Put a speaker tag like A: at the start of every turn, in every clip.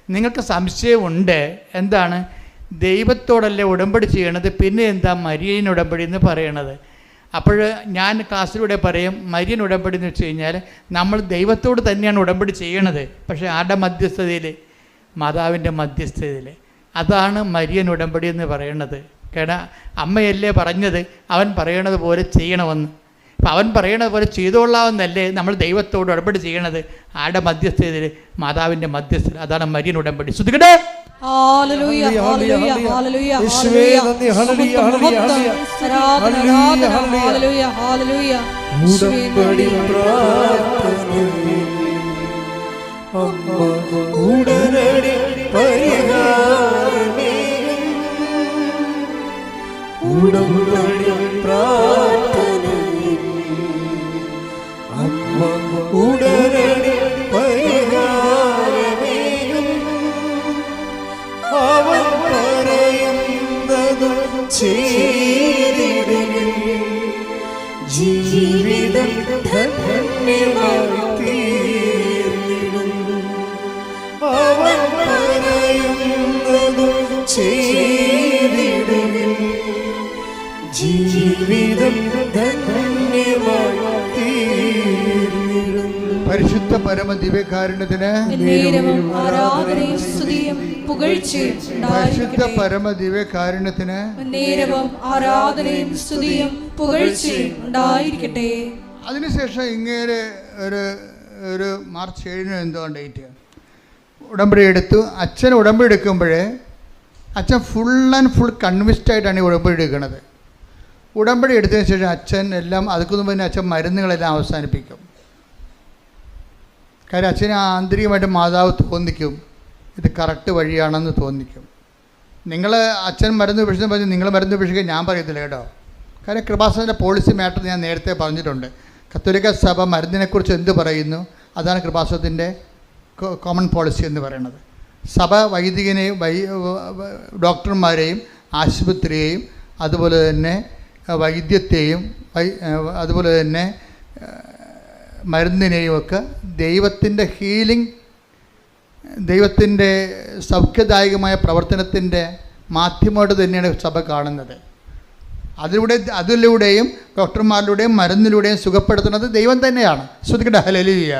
A: നിങ്ങൾക്ക് സംശയമുണ്ട്, എന്താണ് ദൈവത്തോടല്ലേ ഉടമ്പടി ചെയ്യണത്, പിന്നെ എന്താ മരിയൻ ഉടമ്പടി എന്ന് പറയണത്? അപ്പോൾ ഞാൻ ക്ലാസ്സിലൂടെ പറയും, മരിയൻ ഉടമ്പടി എന്ന് വെച്ച് കഴിഞ്ഞാൽ നമ്മൾ ദൈവത്തോട് തന്നെയാണ് ഉടമ്പടി ചെയ്യണത്, പക്ഷേ ആരുടെ മധ്യസ്ഥതയിൽ? മാതാവിൻ്റെ മധ്യസ്ഥതയിൽ. അതാണ് മരിയൻ ഉടമ്പടി എന്ന് പറയണത്. കാരണം അമ്മയല്ലേ പറഞ്ഞത് അവൻ പറയണത് പോലെ ചെയ്യണമെന്ന്. അപ്പം അവൻ പറയണത് പോലെ ചെയ്തോളാമെന്നല്ലേ നമ്മൾ ദൈവത്തോട് ഉടമ്പടി ചെയ്യണത്? ആരുടെ മധ്യസ്ഥതയിൽ? മാതാവിൻ്റെ മധ്യസ്ഥത. അതാണ് മരിയൻ ഉടമ്പടി. ശ്രദ്ധിക്കട്ടെ.
B: ഹല്ലേലൂയ ഹല്ലേലൂയ ഹല്ലേലൂയ യേശുവേ നന്ദി ഹല്ലേലൂയ ഹല്ലേലൂയ ആരാധന ഹല്ലേലൂയ ഹല്ലേലൂയ ഉടമ്പടി പ്രാർത്ഥനയിൽ അമ്മ ഉടനടി പരിഹാരമേ ഉടമ്പടി പ്രാർത്ഥനയിൽ അമ്മ ഉടനടി പരിഹാരമേ അവൻ പറയുന്നത് ചെയ്തിടുകിൽ ജീവിതം ധന്യമായി തീർന്നിടും. അവൻ പറയുന്നത് ചെയ്തിടുകിൽ ജീവിതം ധന്യമായി തീർന്നിടും.
A: പരിശുദ്ധ പരമ ദിവ്യകാരുണ്യത്തിന് പരിശുദ്ധ പരമ ദിവ്യകാരുണ്യത്തിന്
B: ആരാധനയും സ്തുതിയും പുകഴ്ചയും ഉണ്ടായിരിക്കട്ടെ.
A: അതിനുശേഷം ഇങ്ങനെ ഒരു മാർച്ച് 7 എന്തോ ഡേറ്റ് ഉടമ്പടി എടുത്തു. അച്ഛൻ ഉടമ്പടി എടുക്കുമ്പോഴേ അച്ഛൻ ഫുൾ ആൻഡ് ഫുൾ കൺവിൻസ്ഡ് ആയിട്ടാണ് ഈ ഉടമ്പടി എടുക്കുന്നത്. ഉടമ്പടി എടുത്തതിന് ശേഷം അച്ഛൻ എല്ലാം അതുക്കൊന്നും പിന്നെ അച്ഛൻ മരുന്നുകളെല്ലാം അവസാനിപ്പിക്കും. കാര്യം അച്ഛന് ആന്തരികമായിട്ട് മാതാവ് തോന്നിക്കും ഇത് കറക്റ്റ് വഴിയാണെന്ന് തോന്നിക്കും. നിങ്ങൾ അച്ഛൻ മരുന്ന് ഉപേക്ഷിച്ചെന്ന് പറഞ്ഞ് നിങ്ങൾ മരുന്ന് ഉപേക്ഷിക്കാൻ ഞാൻ പറയത്തില്ല കേട്ടോ. കാര്യം കൃപാസനത്തിൻ്റെ പോളിസി മാറ്റർ ഞാൻ നേരത്തെ പറഞ്ഞിട്ടുണ്ട്. കത്തോലിക്ക സഭ മരുന്നിനെക്കുറിച്ച് എന്ത് പറയുന്നു അതാണ് കൃപാസനത്തിൻ്റെ കോമൺ പോളിസി എന്ന് പറയുന്നത്. സഭ വൈദികനെയും ഡോക്ടർമാരെയും ആശുപത്രിയെയും അതുപോലെ തന്നെ വൈദ്യത്തെയും അതുപോലെ തന്നെ മരുന്നിനെയും ഒക്കെ ദൈവത്തിൻ്റെ ഹീലിംഗ്, ദൈവത്തിൻ്റെ സൗഖ്യദായകമായ പ്രവർത്തനത്തിൻ്റെ മാധ്യമമായിട്ട് തന്നെയാണ് സഭ കാണുന്നത്. അതിലൂടെയും ഡോക്ടർമാരിലൂടെയും മരുന്നിലൂടെയും സുഖപ്പെടുത്തുന്നത് ദൈവം തന്നെയാണ്. ശ്രദ്ധിക്കട്ടെ. ഹല്ലേലൂയ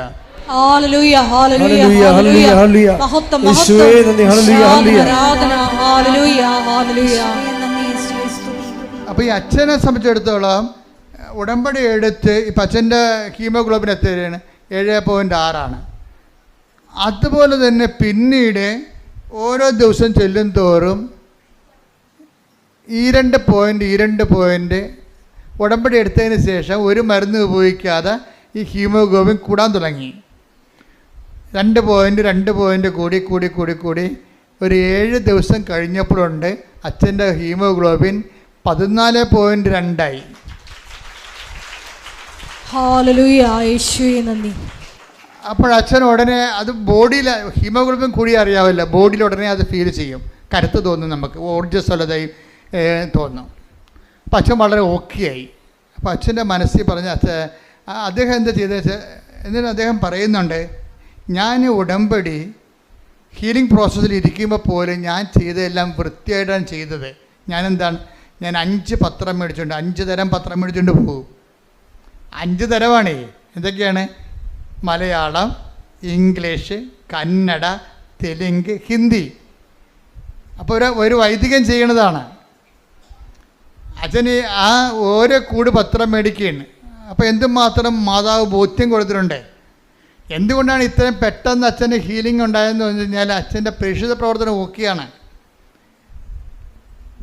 B: ഹല്ലേലൂയ ഹല്ലേലൂയ ഹല്ലേലൂയ മഹത്വം യേശുവേ നന്ദി ഹല്ലേലൂയ ആരാധന ഹല്ലേലൂയ ഹല്ലേലൂയ.
A: അപ്പോൾ ഈ അച്ഛനെ സംബന്ധിച്ചിടത്തോളം ഉടമ്പടി എടുത്ത് ഇപ്പം അച്ഛൻ്റെ ഹീമോഗ്ലോബിൻ എത്രയാണ്? 7.6. അതുപോലെ തന്നെ പിന്നീട് ഓരോ ദിവസം ചെല്ലും തോറും ഈ 2 പോയിൻ്റ് ഉടമ്പടി എടുത്തതിന് ശേഷം ഒരു മരുന്ന് ഉപയോഗിക്കാതെ ഈ ഹീമോഗ്ലോബിൻ കൂടാൻ തുടങ്ങി. 2 പോയിൻ്റ് കൂടി ഒരു 7 ദിവസം കഴിഞ്ഞപ്പോഴുണ്ട് അച്ഛൻ്റെ ഹീമോഗ്ലോബിൻ 14.2
B: ഹല്ലേലൂയ യേശുവേ നന്ദി.
A: അപ്പോൾ അച്ഛൻ ഉടനെ അത് ബോഡിയിൽ ഹീമോഗ്ലോബിൻ കൂടി അറിയാവില്ല, ബോഡിയിൽ ഉടനെ അത് ഫീൽ ചെയ്യും, കരുത്ത് തോന്നും, നമുക്ക് ഊർജ്ജസ്വലതയും തോന്നും. അപ്പോൾ അച്ഛൻ വളരെ ഓക്കെ ആയി. അപ്പോൾ അച്ഛൻ്റെ മനസ്സിൽ പറഞ്ഞ അദ്ദേഹം എന്താ ചെയ്തത് വെച്ചാൽ എന്നിട്ട് അദ്ദേഹം പറയുന്നുണ്ട്, ഞാൻ ഉടമ്പടി ഹീലിംഗ് പ്രോസസ്സിൽ ഇരിക്കുമ്പോൾ പോലും ഞാൻ ചെയ്തതെല്ലാം വൃത്തിയായിട്ടാണ് ചെയ്തത്. ഞാൻ 5 പത്രം മേടിച്ചുകൊണ്ട് 5 തരം പത്രം മേടിച്ചുകൊണ്ട് പോകും. 5 തരമാണേ. എന്തൊക്കെയാണ്? മലയാളം, ഇംഗ്ലീഷ്, കന്നഡ, തെലുങ്ക്, ഹിന്ദി. അപ്പോൾ ഒരു വൈദികൻ ചെയ്യണതാണ്. അച്ഛന് ആ ഓരോ കൂട് പത്രം മേടിക്കുകയാണ്. അപ്പോൾ എന്തുമാത്രം മാതാവ് ബോധ്യം കൊടുത്തിട്ടുണ്ട്. എന്തുകൊണ്ടാണ് ഇത്രയും പെട്ടെന്ന് അച്ഛന് ഹീലിംഗ് ഉണ്ടായതെന്ന് പറഞ്ഞു കഴിഞ്ഞാൽ അച്ഛൻ്റെ പ്രേക്ഷിത പ്രവർത്തനം ഓക്കെയാണ്.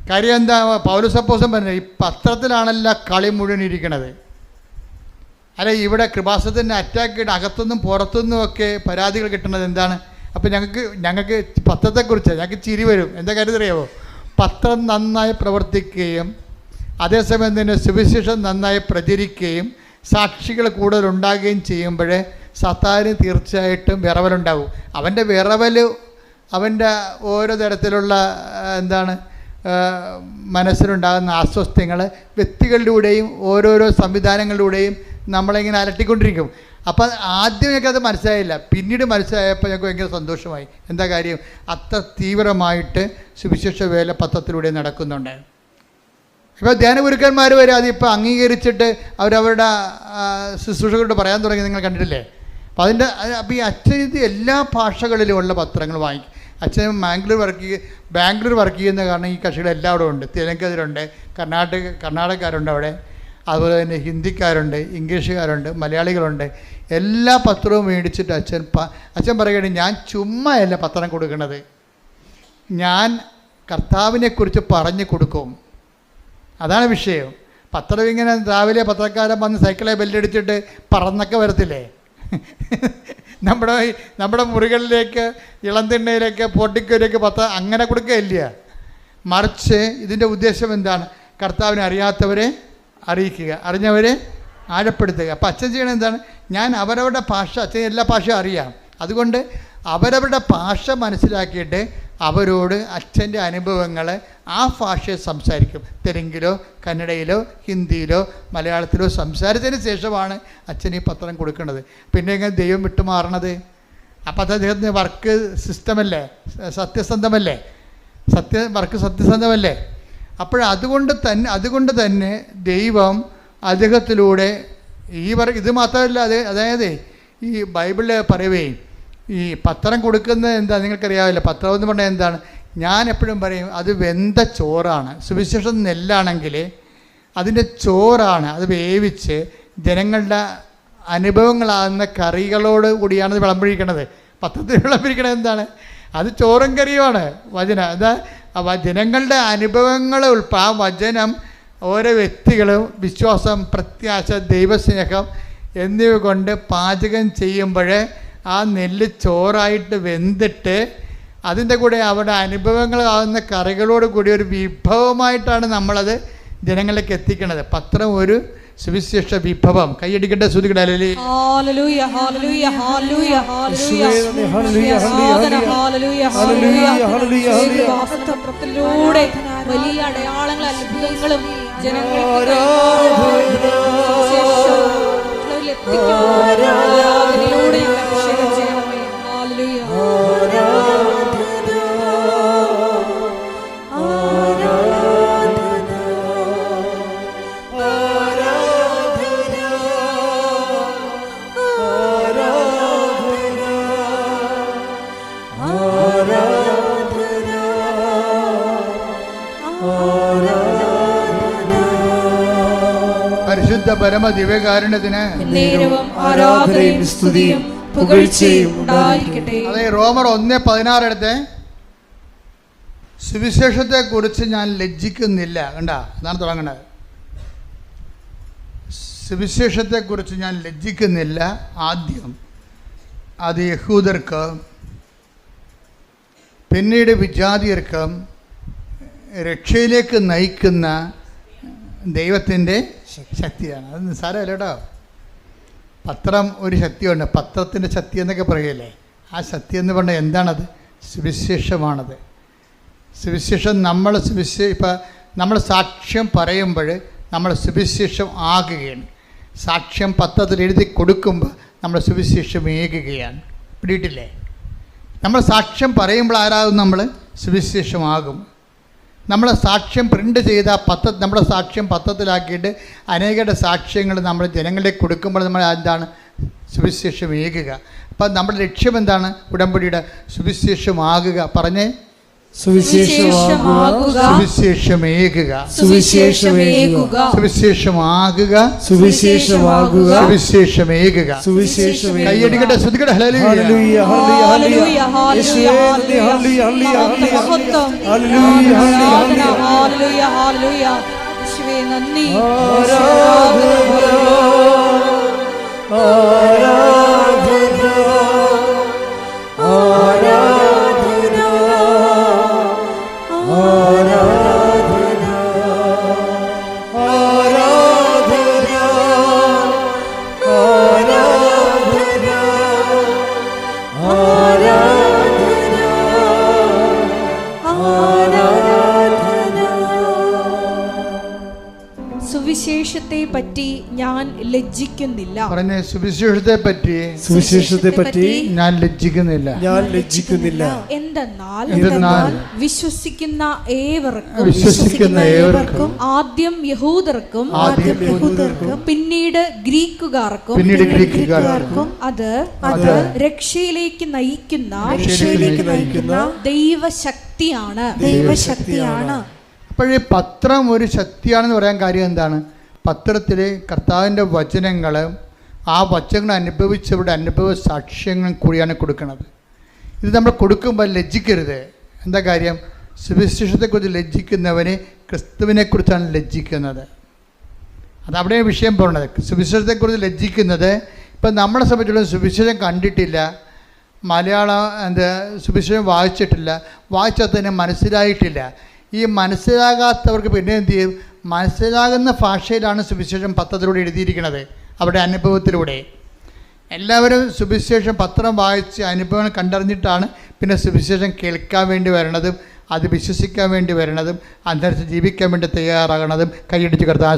A: കാര്യം എന്താ? പൗലോസ് അപ്പോസ്തലൻ പറഞ്ഞത് ഈ പത്രത്തിലാണല്ലോ കളി മുഴുവൻ ഇരിക്കണത്. അല്ല, ഇവിടെ കൃപാസനത്തിൻ്റെ അറ്റാക്ക് അകത്തുനിന്നും പുറത്തുനിന്നും ഒക്കെ പരാതികൾ കിട്ടുന്നത് എന്താണ്? അപ്പോൾ ഞങ്ങൾക്ക് പത്രത്തെക്കുറിച്ച് ഞങ്ങൾക്ക് ചിരി വരും. എന്താ കാര്യം അറിയാമോ? പത്രം നന്നായി പ്രവർത്തിക്കുകയും അതേസമയം തന്നെ സുവിശേഷം നന്നായി പ്രചരിക്കുകയും സാക്ഷികൾ കൂടുതലുണ്ടാകുകയും ചെയ്യുമ്പോഴേ സത്താന് തീർച്ചയായിട്ടും വിറവലുണ്ടാവും. അവൻ്റെ വിറവൽ അവൻ്റെ ഓരോ തരത്തിലുള്ള മനസ്സിലുണ്ടാകുന്ന അസ്വസ്ഥങ്ങൾ വ്യക്തികളിലൂടെയും ഓരോരോ സംവിധാനങ്ങളിലൂടെയും നമ്മളിങ്ങനെ അലട്ടിക്കൊണ്ടിരിക്കും. അപ്പം ആദ്യം ഞങ്ങൾക്ക് അത് മനസ്സിലായില്ല, പിന്നീട് മനസ്സിലായപ്പോൾ ഞങ്ങൾക്ക് ഭയങ്കര സന്തോഷമായി. എന്താ കാര്യം? അത്ര തീവ്രമായിട്ട് സുവിശേഷ വേല പത്രത്തിലൂടെ നടക്കുന്നുണ്ട്. ഇപ്പോൾ ധ്യാനഗുരുക്കന്മാർ വരെ അതിപ്പോൾ അംഗീകരിച്ചിട്ട് അവരവരുടെ ശുശ്രൂഷകളോട് പറയാൻ തുടങ്ങി, നിങ്ങൾ കണ്ടിട്ടില്ലേ? അപ്പോൾ ഈ അച്ഛൻ ഇത് എല്ലാ ഭാഷകളിലുമുള്ള പത്രങ്ങൾ വാങ്ങിക്കും. അച്ഛൻ ബാംഗ്ലൂർ വർക്ക് ചെയ്യുന്ന കാരണം ഈ കക്ഷികളെല്ലാം അവിടെ ഉണ്ട്. തെലുങ്കരുണ്ട്, കർണാടകക്കാരുണ്ട് അവിടെ, അതുപോലെ തന്നെ ഹിന്ദിക്കാരുണ്ട്, ഇംഗ്ലീഷുകാരുണ്ട്, മലയാളികളുണ്ട്. എല്ലാ പത്രവും മേടിച്ചിട്ട് അച്ഛൻ പറയുകയാണ്, ഞാൻ ചുമ്മായല്ല പത്രം കൊടുക്കുന്നത്, ഞാൻ കർത്താവിനെക്കുറിച്ച് പറഞ്ഞു കൊടുക്കും. അതാണ് വിഷയം. പത്രം ഇങ്ങനെ രാവിലെ പത്രക്കാരൻ വന്ന് സൈക്കിളെ ബെല്ലടിച്ചിട്ട് പറന്നൊക്കെ വരത്തില്ലേ? നമ്മുടെ മുറികളിലേക്ക്, ഇളം തിണ്ണയിലേക്ക്, പൊട്ടിക്കയിലേക്ക് പത്രം അങ്ങനെ കൊടുക്കുകയില്ല. മറിച്ച് ഇതിൻ്റെ ഉദ്ദേശം എന്താണ്? കർത്താവിനെ അറിയാത്തവരെ അറിയിക്കുക, അറിഞ്ഞവരെ ആഴപ്പെടുത്തുക. അപ്പം അച്ഛൻ ചെയ്യണത് എന്താണ്? ഞാൻ അവരവരുടെ ഭാഷ, അച്ഛൻ എല്ലാ ഭാഷയും അറിയാം, അതുകൊണ്ട് അവരവരുടെ ഭാഷ മനസ്സിലാക്കിയിട്ട് അവരോട് അച്ഛൻ്റെ അനുഭവങ്ങൾ ആ ഭാഷയിൽ സംസാരിക്കും. തെലുങ്കിലോ കന്നഡയിലോ ഹിന്ദിയിലോ മലയാളത്തിലോ സംസാരിച്ചതിന് ശേഷമാണ് അച്ഛൻ ഈ പത്രം കൊടുക്കുന്നത്. പിന്നെ എങ്ങനെ ദൈവം വിട്ടുമാറണത്? അപ്പം അത് അദ്ദേഹത്തിൻ്റെ വർക്ക് സിസ്റ്റമല്ലേ, സത്യസന്ധമല്ലേ, വർക്ക് സത്യസന്ധമല്ലേ? അതുകൊണ്ട് തന്നെ ദൈവം അദ്ദേഹത്തിലൂടെ ഇത് മാത്രമല്ല, അതായത് ഈ ബൈബിളിൽ പറയുവേ, ഈ പത്രം കൊടുക്കുന്നത് എന്താ നിങ്ങൾക്കറിയാവില്ല. പത്രം എന്ന് പറഞ്ഞാൽ എന്താണ്? ഞാൻ എപ്പോഴും പറയും, അത് വെന്ത ചോറാണ്. സുവിശേഷം നെല്ലാണെങ്കിൽ അതിൻ്റെ ചോറാണ്. അത് വേവിച്ച് ജനങ്ങളുടെ അനുഭവങ്ങളാകുന്ന കറികളോട് കൂടിയാണ് ഇത് വിളമ്പഴിക്കണത്. പത്രത്തിൽ വിളമ്പഴിക്കണത് എന്താണ്? അത് ചോറും കറിയുമാണ്. വചനം എന്താ? ജനങ്ങളുടെ അനുഭവങ്ങൾ ആ വചനം ഓരോ വ്യക്തികളും വിശ്വാസം, പ്രത്യാശ, ദൈവസ്നേഹം എന്നിവ കൊണ്ട് പാചകം ചെയ്യുമ്പോൾ ആ നെല്ല് ചോറായിട്ട് വെന്തിട്ട് അതിൻ്റെ കൂടെ അവിടെ അനുഭവങ്ങളാകുന്ന കറികളോട് കൂടി ഒരു വിഭവമായിട്ടാണ് നമ്മളത് ജനങ്ങളിലേക്ക് എത്തിക്കുന്നത്. പത്രം ഒരു സുവിശേഷ വിഭവം. കൈയടിക്കേണ്ട ശ്രുതികളുടെ
B: വലിയ അടയാളങ്ങളും അത്ഭുതങ്ങളും ജനങ്ങൾക്ക്
A: പരിശുദ്ധ പരമ ദിവ്യകാരുണ്യത്തിന്
B: ആരാധനയും സ്തുതിയും പുകഴ്ചയും ഉണ്ടായിരിക്കട്ടെ.
A: അതെ, റോമർ 1:16 എടുത്ത്, സുവിശേഷത്തെക്കുറിച്ച് ഞാൻ ലജ്ജിക്കുന്നില്ല. കണ്ട, അതാണ് തുടങ്ങുന്നത്. സുവിശേഷത്തെക്കുറിച്ച് ഞാൻ ലജ്ജിക്കുന്നില്ല. ആദ്യം അത് യഹൂദർക്ക്, പിന്നീട് വിജാതിയർക്ക് രക്ഷയിലേക്ക് നയിക്കുന്ന ദൈവത്തിൻ്റെ ശക്തിയാണ്. അത് നിസ്സാരമല്ല കേട്ടോ. പത്രം ഒരു ശക്തിയുണ്ട്. പത്രത്തിൻ്റെ ശക്തി എന്നൊക്കെ പറയല്ലേ? ആ ശക്തി എന്ന് പറഞ്ഞാൽ എന്താണത്? സുവിശേഷമാണത്. സുവിശേഷം ഇപ്പം നമ്മൾ സാക്ഷ്യം പറയുമ്പോൾ നമ്മൾ സുവിശേഷം ആകുകയാണ്. സാക്ഷ്യം പത്രത്തിൽ എഴുതി കൊടുക്കുമ്പോൾ നമ്മൾ സുവിശേഷം ഏകുകയാണ്. പിടിയിട്ടില്ലേ? നമ്മൾ സാക്ഷ്യം പറയുമ്പോൾ ആരാകും? നമ്മൾ സുവിശേഷമാകും. നമ്മളെ സാക്ഷ്യം പ്രിൻ്റ് ചെയ്ത നമ്മുടെ സാക്ഷ്യം പത്രത്തിലാക്കിയിട്ട് അനേകരുടെ സാക്ഷ്യങ്ങൾ നമ്മൾ ജനങ്ങളിലേക്ക് കൊടുക്കുമ്പോൾ നമ്മൾ എന്താണ്? സുവിശേഷം ഏകുക. അപ്പം നമ്മുടെ ലക്ഷ്യം എന്താണ്? ഉടമ്പടിയുടെ സുവിശേഷമാകുക. പറഞ്ഞേ,
B: സുവിശേഷമാകുക,
A: സുവിശേഷമേകുക,
B: സുവിശേഷമേകുക,
A: സുവിശേഷമാകുക,
B: സുവിശേഷമാകുക,
A: സുവിശേഷമേകുക,
B: സുവിശേഷമേകുക.
A: കൈയടിക്കട്ടെ, ശ്രുതിക്കട്ടെ. ഹല്ലേലൂയ,
B: ഹല്ലേലൂയ, ഹല്ലേലൂയ, ഹല്ലേലൂയ, ഹല്ലേലൂയ, ഹല്ലേലൂയ, ഹല്ലേലൂയ. യേശുവേ നന്ദി. സുവിശേഷത്തെ പറ്റി ഞാൻ ലജ്ജിക്കുന്നില്ല.
A: പറഞ്ഞ സുവിശേഷത്തെ പറ്റി ഞാൻ ലജ്ജിക്കുന്നില്ല.
B: എന്തെന്നാൽ വിശ്വസിക്കുന്ന ഏവർക്കും ആദ്യം യഹൂദർക്കും പിന്നീട് ഗ്രീക്കുകാർക്കും അത് രക്ഷയിലേക്ക് നയിക്കുന്ന ദൈവശക്തിയാണ്.
A: അപ്പോഴേ പത്രം ഒരു ശക്തിയാണെന്ന് പറയാൻ കാര്യം എന്താണ്? പത്രത്തിൽ കർത്താവിൻ്റെ വചനങ്ങൾ, ആ വചനങ്ങൾ അനുഭവിച്ചവരുടെ അനുഭവ സാക്ഷ്യങ്ങളും കൂടിയാണ് കൊടുക്കുന്നത്. ഇത് നമ്മൾ കൊടുക്കുമ്പോൾ ലജ്ജിക്കരുത്. എന്താ കാര്യം? സുവിശേഷത്തെക്കുറിച്ച് ലജ്ജിക്കുന്നവന് ക്രിസ്തുവിനെക്കുറിച്ചാണ് ലജ്ജിക്കുന്നത്. അതവിടെ വിഷയം പോകുന്നത്. സുവിശേഷത്തെക്കുറിച്ച് ലജ്ജിക്കുന്നത്, ഇപ്പം നമ്മളെ സംബന്ധിച്ചുള്ള സുവിശേഷം കണ്ടിട്ടില്ല, മലയാളം സുവിശേഷം വായിച്ചിട്ടില്ല, വായിച്ചാൽ തന്നെ മനസ്സിലായിട്ടില്ല. ഈ മനസ്സിലാകാത്തവർക്ക് പിന്നെ എന്ത് ചെയ്യും? മനസ്സിലാകുന്ന ഭാഷയിലാണ് സുവിശേഷം പത്രത്തിലൂടെ എഴുതിയിരിക്കുന്നത്, അവരുടെ അനുഭവത്തിലൂടെ. എല്ലാവരും സുവിശേഷം പത്രം വായിച്ച് അനുഭവങ്ങൾ കണ്ടറിഞ്ഞിട്ടാണ് പിന്നെ സുവിശേഷം കേൾക്കാൻ വേണ്ടി വരണതും അത് വിശ്വസിക്കാൻ വേണ്ടി വരണതും അനുസരിച്ച് ജീവിക്കാൻ വേണ്ടി തയ്യാറാകണതും. കൈയടിച്ച് കർത്താവ്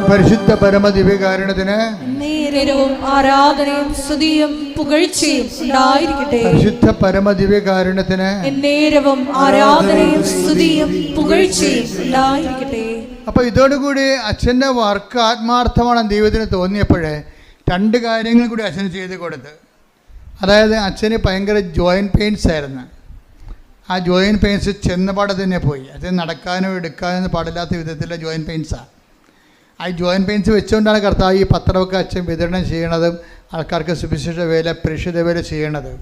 A: പരിശുദ്ധ പരമദിവ്യകാരുണ്യത്തിന്
B: നേരവും ആരാധനയും സ്തുതിയും പുകഴ്ചയും ഉണ്ടായിരിക്കട്ടെ.
A: പരിശുദ്ധ പരമദിവ്യകാരുണ്യത്തിന്
B: നേരവും ആരാധനയും സ്തുതിയും പുകഴ്ചയും ഉണ്ടായിരിക്കട്ടെ.
A: അപ്പോൾ ഇതോടുകൂടി അച്ഛൻ്റെ വർക്ക് ആത്മാർത്ഥമാണ് ദൈവത്തിന് തോന്നിയപ്പോഴേ രണ്ട് കാര്യങ്ങൾ കൂടി അച്ഛന് ചെയ്ത് കൊടുത്ത്. അതായത് അച്ഛന് ഭയങ്കര ജോയിൻറ്റ് പെയിൻസ് ആയിരുന്നു. ആ ജോയിൻറ്റ് പെയിൻസ് ചെന്നപാടെ തന്നെ പോയി. അച്ഛൻ നടക്കാനോ എടുക്കാനോ പാടില്ലാത്ത വിധത്തിലുള്ള ജോയിൻറ്റ് പെയിൻസാണ്. ആ ജോയിൻറ്റ് പെയിൻസ് വെച്ചുകൊണ്ടാണ് കർത്താവ് ഈ പത്രമൊക്കെ അച്ഛൻ വിതരണം ചെയ്യണതും ആൾക്കാർക്ക് സുവിശേഷ വേല പ്രേക്ഷിത വേല ചെയ്യണത്.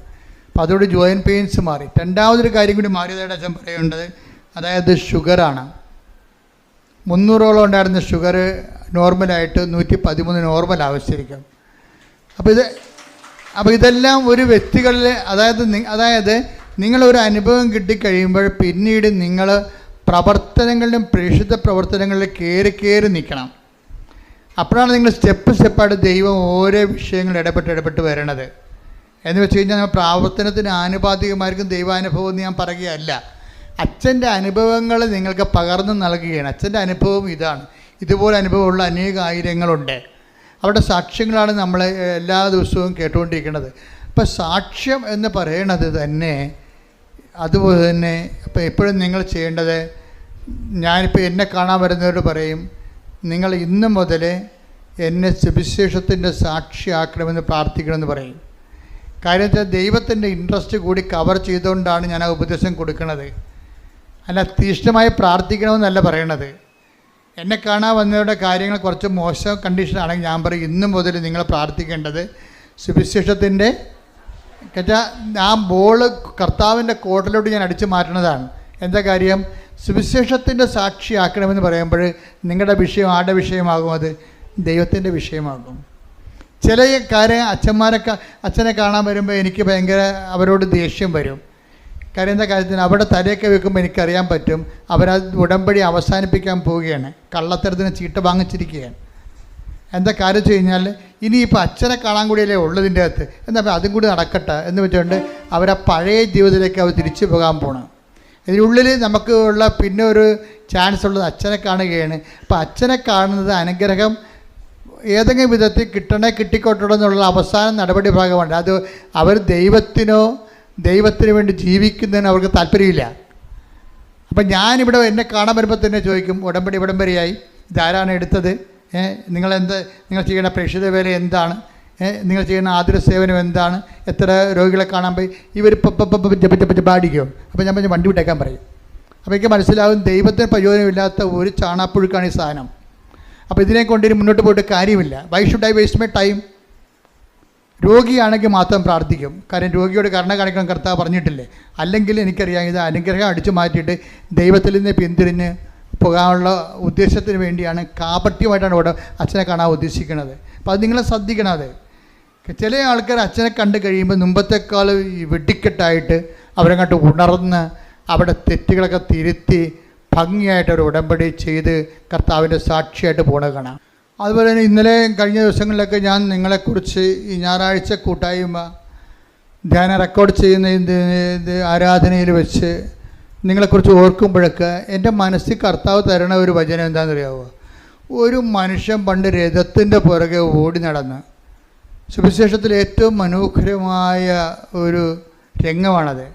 A: അപ്പോൾ അതോട് ജോയിൻറ്റ് പെയിൻസ് മാറി. രണ്ടാമതൊരു കാര്യം കൂടി മാറിയതായിട്ട് അച്ഛൻ പറയേണ്ടത്, അതായത് ഷുഗറാണ്. 300ഓളം ഉണ്ടായിരുന്ന ഷുഗർ നോർമലായിട്ട് 113 നോർമൽ ആവശ്യമായിരിക്കും. അപ്പോൾ ഇതെല്ലാം ഒരു വ്യക്തികളിൽ, അതായത് നിങ്ങളൊരു അനുഭവം കിട്ടിക്കഴിയുമ്പോൾ പിന്നീട് നിങ്ങൾ പ്രവർത്തനങ്ങളിലും പ്രേക്ഷിത പ്രവർത്തനങ്ങളിൽ കയറി നിൽക്കണം. അപ്പോഴാണ് നിങ്ങൾ സ്റ്റെപ്പായിട്ട് ദൈവം ഓരോ വിഷയങ്ങൾ ഇടപെട്ട് വരണത്. എന്ന് വെച്ച് കഴിഞ്ഞാൽ നമ്മൾ പ്രാവർത്തനത്തിന് ആനുപാതികമായിരിക്കും ദൈവാനുഭവം എന്ന് ഞാൻ പറയുകയല്ല. അച്ഛൻ്റെ അനുഭവങ്ങൾ നിങ്ങൾക്ക് പകർന്നു നൽകുകയാണ്. അച്ഛൻ്റെ അനുഭവം ഇതാണ്. ഇതുപോലെ അനുഭവമുള്ള ആയിരങ്ങളുണ്ട്. അവരുടെ സാക്ഷ്യങ്ങളാണ് നമ്മൾ എല്ലാ ദിവസവും കേട്ടുകൊണ്ടിരിക്കുന്നത്. അപ്പോൾ സാക്ഷ്യം എന്ന് പറയണത് തന്നെ അതുപോലെ തന്നെ അപ്പോൾ എപ്പോഴും നിങ്ങൾ ചെയ്യേണ്ടത്, ഞാനിപ്പോൾ എന്നെ കാണാൻ വരുന്നവരോട് പറയും, നിങ്ങൾ ഇന്ന് മുതൽ എന്നെ സുവിശേഷത്തിൻ്റെ സാക്ഷിയാക്കണമെന്ന് പ്രാർത്ഥിക്കണമെന്ന് പറയും. കാര്യം വെച്ചാൽ ദൈവത്തിൻ്റെ ഇൻട്രസ്റ്റ് കൂടി കവർ ചെയ്തുകൊണ്ടാണ് ഞാൻ ആ ഉപദേശം കൊടുക്കുന്നത്. അല്ല തീഷ്ണമായി പ്രാർത്ഥിക്കണമെന്നല്ല പറയണത്. എന്നെ കാണാൻ വന്നവരുടെ കാര്യങ്ങൾ കുറച്ച് മോശം കണ്ടീഷനാണെങ്കിൽ ഞാൻ പറയും, ഇന്നു മുതൽ നിങ്ങൾ പ്രാർത്ഥിക്കേണ്ടത് സുവിശേഷത്തിൻ്റെ ആ ബോള് കർത്താവിൻ്റെ കോട്ടിലോട്ട് ഞാൻ അടിച്ചു മാറ്റണതാണ്. എന്താ കാര്യം? സുവിശേഷത്തിൻ്റെ സാക്ഷിയാക്കണമെന്ന് പറയുമ്പോൾ നിങ്ങളുടെ വിഷയം ആരുടെ വിഷയമാകും? അത് ദൈവത്തിൻ്റെ വിഷയമാകും. ചില കാര്യം അച്ഛനെ കാണാൻ വരുമ്പോൾ എനിക്ക് ഭയങ്കര അവരോട് ദേഷ്യം വരും. കാര്യം എന്താ കാര്യത്തിന് അവിടെ തലയൊക്കെ വെക്കുമ്പോൾ എനിക്കറിയാൻ പറ്റും അവരത് ഉടമ്പടി അവസാനിപ്പിക്കാൻ പോവുകയാണ്, കള്ളത്തരത്തിന് ചീട്ട് വാങ്ങിച്ചിരിക്കുകയാണ്. എന്താ കാര്യം വെച്ച് കഴിഞ്ഞാൽ ഇനിയിപ്പോൾ അച്ഛനെ കാണാൻ കൂടിയല്ലേ ഉള്ളതിൻ്റെ അകത്ത്, എന്നാൽ അതും കൂടി നടക്കട്ടെ എന്ന് വെച്ചുകൊണ്ട് അവരെ പഴയ ജീവിതത്തിലേക്ക് അവർ തിരിച്ചു പോകാൻ പോകണം. ഇതിനുള്ളിൽ നമുക്ക് ഉള്ള പിന്നെ ഒരു ചാൻസ് ഉള്ളത് അച്ഛനെ കാണുകയാണ്. അപ്പോൾ അച്ഛനെ കാണുന്നത് അനുഗ്രഹം ഏതെങ്കിലും വിധത്തിൽ കിട്ടിക്കോട്ടോ എന്നുള്ള അവസാന നടപടി ഭാഗമാണ്. അത് അവർ ദൈവത്തിന് വേണ്ടി ജീവിക്കുന്നതിന് അവർക്ക് താല്പര്യമില്ല. അപ്പം ഞാനിവിടെ എന്നെ കാണാൻ വരുമ്പോൾ തന്നെ ചോദിക്കും, ഉടമ്പടി ഇവിടം വരെയായി, ഇതാരാണ് എടുത്തത്, നിങ്ങൾ ചെയ്യുന്ന പ്രേക്ഷിത വേല എന്താണ്, നിങ്ങൾ ചെയ്യുന്ന ആതുര സേവനം എന്താണ്, എത്ര രോഗികളെ കാണാൻ പോയി, ഇവർ പാടിക്കും. അപ്പോൾ ഞാൻ വണ്ടി വിട്ടേക്കാൻ പറയും. അപ്പോൾ എനിക്ക് മനസ്സിലാവും ദൈവത്തിന് പ്രയോജനമില്ലാത്ത ഒരു ചാണാപ്പുഴുക്കാണ് ഈ സാധനം. അപ്പോൾ ഇതിനെ കൊണ്ടിന് മുന്നോട്ട് പോയിട്ട് കാര്യമില്ല. Why should I waste my time? രോഗിയാണെങ്കിൽ മാത്രം പ്രാർത്ഥിക്കും. കാര്യം രോഗിയോട് കരുണ കാണിക്കണം കർത്താവ് പറഞ്ഞിട്ടില്ലേ. അല്ലെങ്കിൽ എനിക്കറിയാം ഇത് അനുഗ്രഹം അടിച്ചു മാറ്റിയിട്ട് ദൈവത്തിൽ നിന്ന് പിന്തിരിഞ്ഞ് പോകാനുള്ള ഉദ്ദേശത്തിന് വേണ്ടിയാണ്, കാപട്യമായിട്ടാണ് ഇവിടെ അച്ഛനെ കാണാൻ ഉദ്ദേശിക്കുന്നത്. അപ്പോൾ അത് നിങ്ങൾ ശ്രദ്ധിക്കണം. അത് ചില ആൾക്കാർ അച്ഛനെ കണ്ടു കഴിയുമ്പോൾ മുമ്പത്തെക്കാൾ വെടിക്കെട്ടായിട്ട് അവരങ്ങോട്ട് ഉണർന്ന് അവിടെ തെറ്റുകളൊക്കെ തിരുത്തി ഭംഗിയായിട്ടൊരു ഉടമ്പടി ചെയ്ത് കർത്താവിൻ്റെ സാക്ഷിയായിട്ട് പോണത് കാണാം. അതുപോലെ തന്നെ ഇന്നലെ കഴിഞ്ഞ ദിവസങ്ങളിലൊക്കെ ഞാൻ നിങ്ങളെക്കുറിച്ച് ഈ ഞായറാഴ്ച കൂട്ടായ്മ ധ്യാനം റെക്കോർഡ് ചെയ്യുന്ന ഇത് ആരാധനയിൽ വെച്ച് നിങ്ങളെക്കുറിച്ച് ഓർക്കുമ്പോഴൊക്കെ എൻ്റെ മനസ്സിൽ കർത്താവ് തരണ ഒരു വചനം എന്താണെന്നറിയാമോ? ഒരു മനുഷ്യൻ പണ്ട് രഥത്തിൻ്റെ പുറകെ ഓടി നടന്ന്, സുവിശേഷത്തിൽ ഏറ്റവും മനോഹരമായ ഒരു രംഗമാണത്.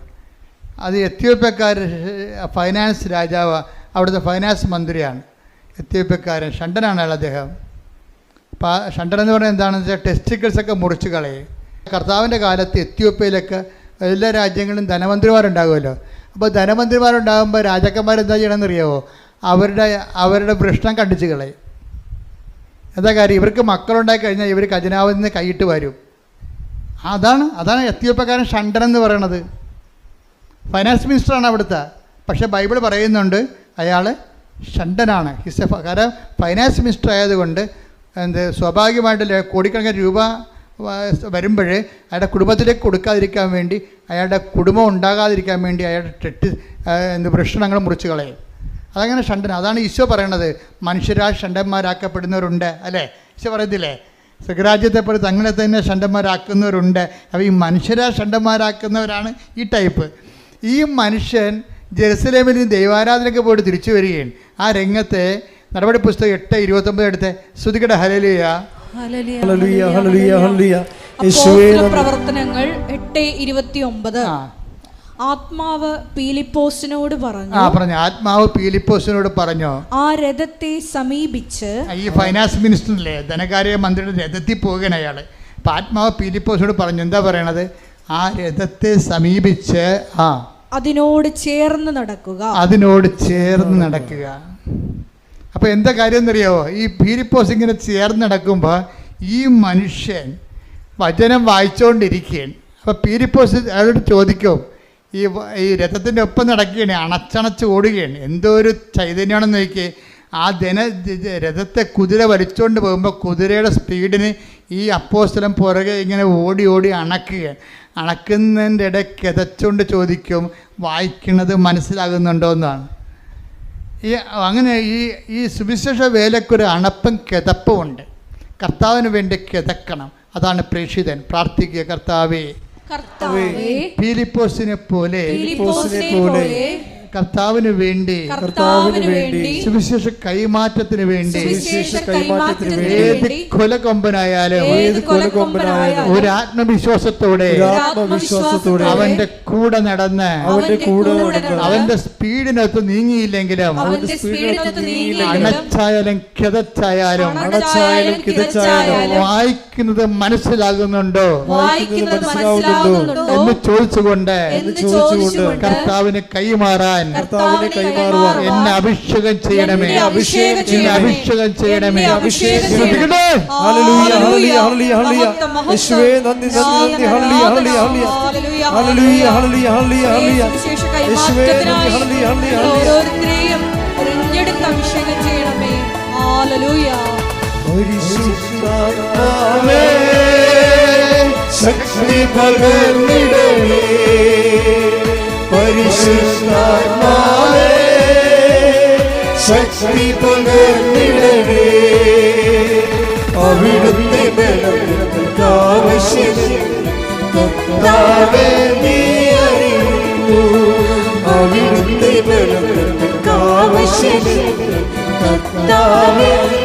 A: അത് എത്യോപ്യക്കാരൻ ഫൈനാൻസ് രാജാവ്, അവിടുത്തെ ഫൈനാൻസ് മന്ത്രിയാണ് എത്യോപ്യക്കാരൻ, ഷണ്ടനാണ് അദ്ദേഹം. അപ്പോൾ ഷണ്ടൻ എന്ന് പറഞ്ഞാൽ എന്താണെന്ന് വെച്ചാൽ ടെസ്റ്റിക്കിൾസൊക്കെ മുറിച്ച് കളയും. കർത്താവിൻ്റെ കാലത്ത് എത്യോപ്യയിലൊക്കെ എല്ലാ രാജ്യങ്ങളിലും ധനമന്ത്രിമാരുണ്ടാകുമല്ലോ. അപ്പോൾ ധനമന്ത്രിമാരുണ്ടാകുമ്പോൾ രാജാക്കന്മാരെന്താ ചെയ്യണമെന്നറിയാമോ? അവരുടെ വൃഷ്ണം കണ്ടിച്ച് കളയും. എന്താ കാര്യം? ഇവർക്ക് മക്കളുണ്ടായി കഴിഞ്ഞാൽ ഇവർ ഖജനാവിൽ നിന്ന് കൈയിട്ട് വരും. അതാണ് എത്യോപ്യക്കാരൻ ഷണ്ടൻ എന്ന് പറയണത്. ഫൈനാൻസ് മിനിസ്റ്ററാണ് അവിടുത്തെ. പക്ഷേ ബൈബിൾ പറയുന്നുണ്ട് അയാൾ ഷണ്ടനാണ്. കാരണം ഫൈനാൻസ് മിനിസ്റ്റർ ആയതുകൊണ്ട് സ്വാഭാവികമായിട്ട് കോടിക്കണക്കിന് രൂപ വരുമ്പോൾ അയാളുടെ കുടുംബത്തിലേക്ക് കൊടുക്കാതിരിക്കാൻ വേണ്ടി, അയാളുടെ കുടുംബം ഉണ്ടാകാതിരിക്കാൻ വേണ്ടി അയാളുടെ വൃഷണങ്ങൾ മുറിച്ച് കളയും. അതങ്ങനെ ഷണ്ടൻ. അതാണ് ഈശോ പറയണത്, മനുഷ്യരാൽ ഷണ്ടന്മാരാക്കപ്പെടുന്നവരുണ്ട് അല്ലേ? ഈശോ പറയത്തില്ലേ, സ്വരാജ്യത്തെപ്പോലെ തങ്ങളെ തന്നെ ഷണ്ടന്മാരാക്കുന്നവരുണ്ട്. അപ്പോൾ ഈ മനുഷ്യരാൽ ഷണ്ടന്മാരാക്കുന്നവരാണ് ഈ ടൈപ്പ്. ഈ മനുഷ്യൻ ജെറുസലേമിൽ ദൈവാരാധനയ്ക്ക് പോയിട്ട് തിരിച്ചു വരികയാണ്. ആ രംഗത്തെ നടപടി പുസ്തകം 8:29 എടുത്ത് ശ്രുതികട ഹല്ലേലൂയ.
B: പ്രവർത്തനങ്ങൾ 8:29. ആത്മാവ് പീലിപ്പോസിനോട് പറഞ്ഞു.
A: ആത്മാവ് പീലിപ്പോസിനോട് പറഞ്ഞു,
B: ആ രഥത്തെ സമീപിച്ച്.
A: ഈ ഫൈനാൻസ് മിനിസ്റ്ററില്ലേ, ധനകാര്യ മന്ത്രിയുടെ രഥത്തിൽ പോകുകയാണ് അയാൾ. അപ്പം ആത്മാവ് പീലിപ്പോസിനോട് പറഞ്ഞു. എന്താ പറയണത്? ആ രഥത്തെ സമീപിച്ച്
B: അതിനോട് ചേർന്ന് നടക്കുക.
A: അപ്പോൾ എന്താ കാര്യം എന്നറിയാമോ? ഈ പീലിപ്പോസ് ഇങ്ങനെ ചേർന്ന് നടക്കുമ്പോൾ ഈ മനുഷ്യൻ വചനം വായിച്ചുകൊണ്ടിരിക്കുകയാണ്. അപ്പോൾ പീലിപ്പോസ് അയാളോട് ചോദിക്കും, ഈ രഥത്തിൻ്റെ ഒപ്പം നടക്കുകയാണ്, അണച്ചണച്ച് ഓടുകയാണ്. എന്തോ ഒരു ചൈതന്യമാണെന്ന് നോക്കിയേ. ആ രഥത്തെ കുതിര വലിച്ചുകൊണ്ട് പോകുമ്പോൾ കുതിരയുടെ സ്പീഡിന് ഈ അപ്പോസ്തലൻ പുറകെ ഇങ്ങനെ ഓടി ഓടി അണക്കുകയാണ്. അണക്കുന്നതിൻ്റെ ഇടയിൽ കിതച്ചുകൊണ്ട് ചോദിക്കും, വായിക്കുന്നത് മനസ്സിലാകുന്നുണ്ടോ എന്നാണ്. അങ്ങനെ ഈ സുവിശേഷ വേലയ്ക്കൊരു അണപ്പും കിതപ്പും ഉണ്ട്. കർത്താവിന് വേണ്ടി കിതക്കണം. അതാണ് പ്രേക്ഷിതൻ. പ്രാർത്ഥിക്കുക, കർത്താവേ ഫിലിപ്പോസിനെ പോലെ കർത്താവിന് വേണ്ടി സുവിശേഷ കൈമാറ്റത്തിന് വേണ്ടി ഏത് കൊലകൊമ്പനായാലും ഒരു ആത്മവിശ്വാസത്തോടെ അവന്റെ കൂടെ നടന്ന് അവന്റെ സ്പീഡിനകത്ത് നീങ്ങിയില്ലെങ്കിലും അണച്ചായാലും കിതച്ചായാലും വായിക്കുന്നത് മനസ്സിലാകുന്നുണ്ടോ എന്ന് ചോദിച്ചുകൊണ്ട് കർത്താവിന് കൈമാറാൻ എന്നെ അഭിഷേകം ചെയ്യണമേ. അഭിഷേകം ചെയ്യണമേ.
B: ഓരോരുത്തരെയും അഭിഷേകം ചെയ്യണമേ. ഹല്ലേലൂയ.
C: ശക്തി പകർന്നിടണേ പരിശുദ്ധാത്മാവേ, ശക്തി പകർന്നിടണേ. അവിടുത്തെ ബലങ്ങൾക്ക് ആവശ്യമേ നീ അറിയുന്നു. അവിടുത്തെ ബലങ്ങൾക്ക് ആവശ്യമേ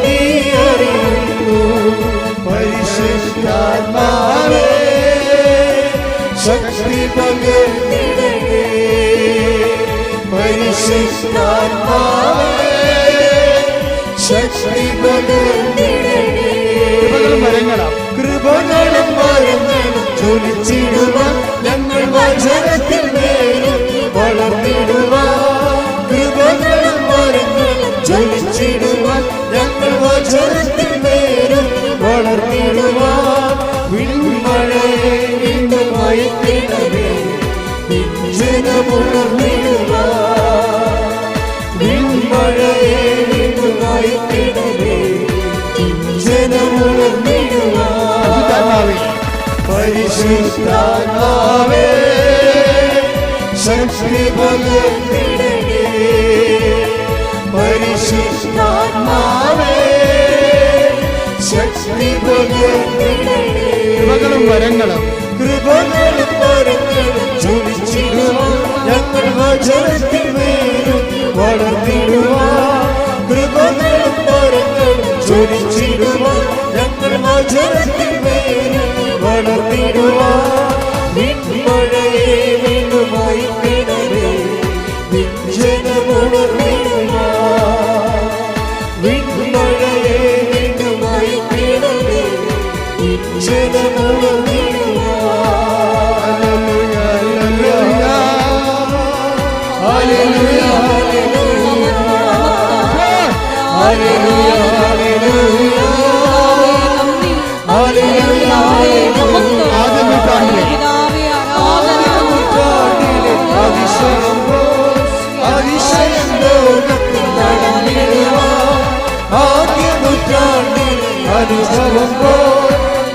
C: നീ അറിയുന്നു. പരിശുദ്ധാത്മാവേ, ശക്തി പകർന്നിടണേ. പരിശുദ്ധാത്മാവേ, ശക്തി പകർന്നിടണേ. കൃപകളും മരങ്ങളും ജ്വലിച്ചിടുവാൻ ഞങ്ങൾ വചനത്തിൽ മേലും വളർന്നിടുവാൻ. കൃപകളും മരങ്ങളും ജ്വലിച്ചിടുവാൻ ഞങ്ങൾ വചനത്തിൽ മേലും വളർന്നിടുവാൻ. വിൺമഴ പരിശുദ്ധാത്മാവേ ശക്തി പകർന്നിടണേ പരിശുദ്ധാത്മാവേ ശക്തി പകർന്നിടണേ
A: കൃപകളും വരങ്ങളും
C: കൃപകളും വരങ്ങളും ചൊരിച്ചിടുവാൻ ഞങ്ങൾ വചനത്തിൽ വേരും വളർന്നിടുവാൻ കൃപകളും വരങ്ങളും ചൊരിച്ചിടുവാൻ ഞങ്ങൾ വചനത്തിൽ വേരും വളർന്നിടുവാൻ വിൺമഴയെ വീണ്ടുമായി കിടവേ വിഞ്ജനമുണർന്നിടുവാൻ വിൺമഴയെ വീണ്ടുമായി കിടവേ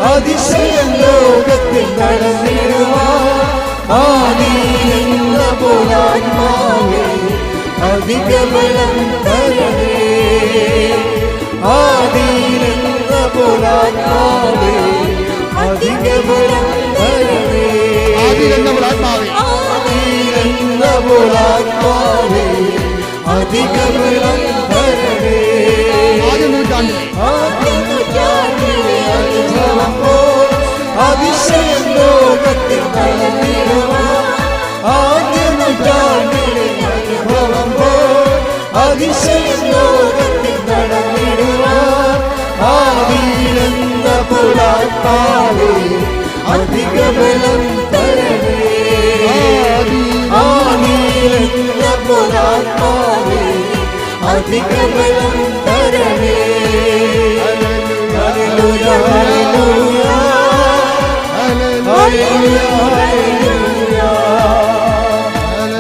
C: അതിശയം ലോകത്തിൽ നടന്നിടുവാൻ ആദിയെന്ന പോലാത്മാവേ അധിക ബലം തരണേ ആദിയെന്ന പോലാത്മാവേ അധിക ബലം തരണേ ആദിയെന്ന പോലാത്മാവേ അധിക ബലം തരണേ അതിശയം ലോകത്തിൽ നടന്നിടുവാൻ ആദ്യ നൂറ്റാണ്ടിലെ അനുഭവം പോൽ അതിശയം ലോകത്തിൽ നടന്നിടുവാൻ ആദിയിലെന്ന പുലാത്മാവേ അധിക ബലം തരണേ ആദിയിലെന്ന പുലാത്മാവേ അധിക ബലം തരണേ ഹല്ലേലൂയ ഹല്ലേലൂയ ഹല്ലേലൂയ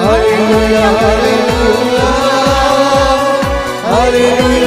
C: ഹല്ലേലൂയ ഹല്ലേലൂയ ഹല്ലേലൂയ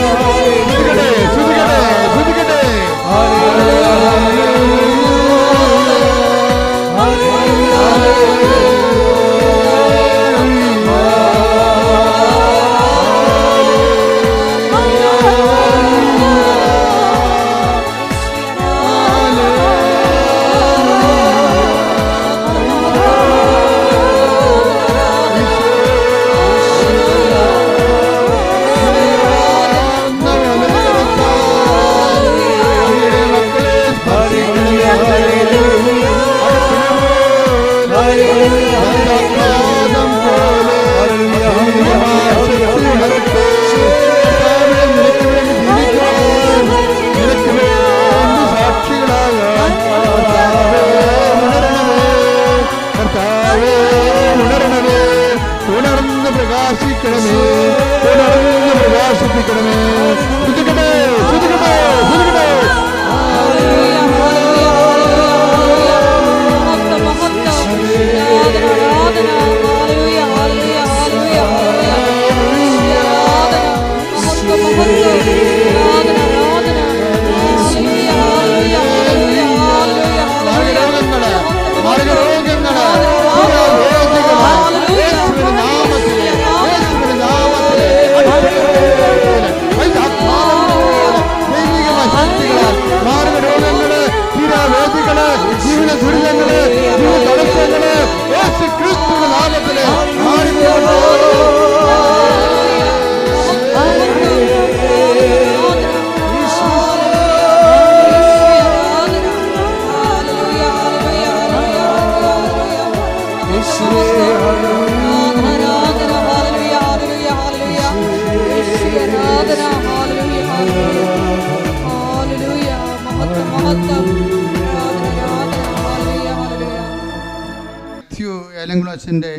A: അച്ഛൻ്റെ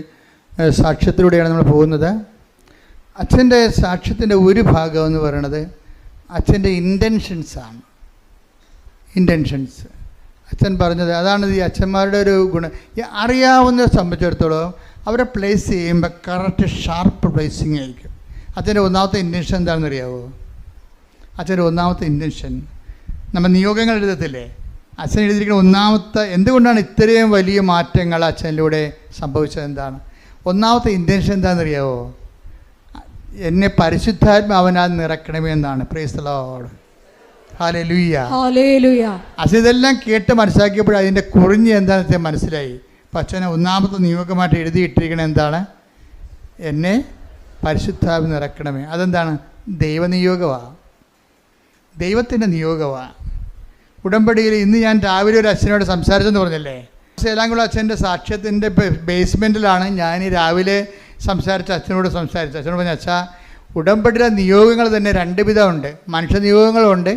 A: സാക്ഷ്യത്തിലൂടെയാണ് നമ്മൾ പോകുന്നത്. അച്ഛൻ്റെ സാക്ഷ്യത്തിൻ്റെ ഒരു ഭാഗം എന്ന് പറയുന്നത് അച്ഛൻ്റെ ഇൻറ്റൻഷൻസാണ്. ഇൻറ്റൻഷൻസ് അച്ഛൻ പറഞ്ഞത് അതാണ് ഈ അച്ഛന്മാരുടെ ഒരു ഗുണം. അറിയാവുന്നവരെ സംബന്ധിച്ചിടത്തോളം അവരെ പ്ലേസ് ചെയ്യുമ്പോൾ കറക്റ്റ് ഷാർപ്പ് പ്ലേസിങ് ആയിരിക്കും. അച്ഛൻ്റെ ഒന്നാമത്തെ ഇൻറ്റൻഷൻ എന്താണെന്ന് അറിയാമോ? അച്ഛൻ്റെ ഒന്നാമത്തെ ഇൻറ്റൻഷൻ നമ്മൾ നിയോഗങ്ങൾ എഴുതത്തില്ലേ, അച്ഛൻ എഴുതിയിരിക്കുന്ന ഒന്നാമത്തെ എന്തുകൊണ്ടാണ് ഇത്രയും വലിയ മാറ്റങ്ങൾ അച്ഛനിലൂടെ സംഭവിച്ചത് എന്താണ്? ഒന്നാമത്തെ ഇൻറ്റൻഷൻ എന്താണെന്നറിയാവോ? എന്നെ പരിശുദ്ധാത്മാവനാൽ നിറക്കണമേ എന്നാണ്. Praise the Lord. Hallelujah.
B: Hallelujah.
A: അച്ഛൻ ഇതെല്ലാം കേട്ട് മനസ്സിലാക്കിയപ്പോൾ അതിൻ്റെ കുറിഞ്ഞ് എന്താണെന്ന് വെച്ചാൽ മനസ്സിലായി. അപ്പം അച്ഛനെ ഒന്നാമത്തെ നിയോഗമായിട്ട് എഴുതിയിട്ടിരിക്കണത് എന്താണ്? എന്നെ പരിശുദ്ധാത്മാവ് നിറക്കണമേ. അതെന്താണ്? ദൈവനിയോഗമാണ്, ദൈവത്തിൻ്റെ നിയോഗമാണ്. ഉടമ്പടിയിൽ ഇന്ന് ഞാൻ രാവിലെ ഒരു അച്ഛനോട് സംസാരിച്ചെന്ന് പറഞ്ഞല്ലേ, സേലാംകുളം അച്ഛൻ്റെ സാക്ഷ്യത്തിൻ്റെ ബേസ്മെൻറ്റിലാണ് ഞാൻ ഈ രാവിലെ അച്ഛനോട് സംസാരിച്ചത്. അച്ഛനോട് പറഞ്ഞ, അച്ഛാ, ഉടമ്പടിയിലെ നിയോഗങ്ങൾ തന്നെ രണ്ട് വിധമുണ്ട്. മനുഷ്യ നിയോഗങ്ങളുണ്ട്,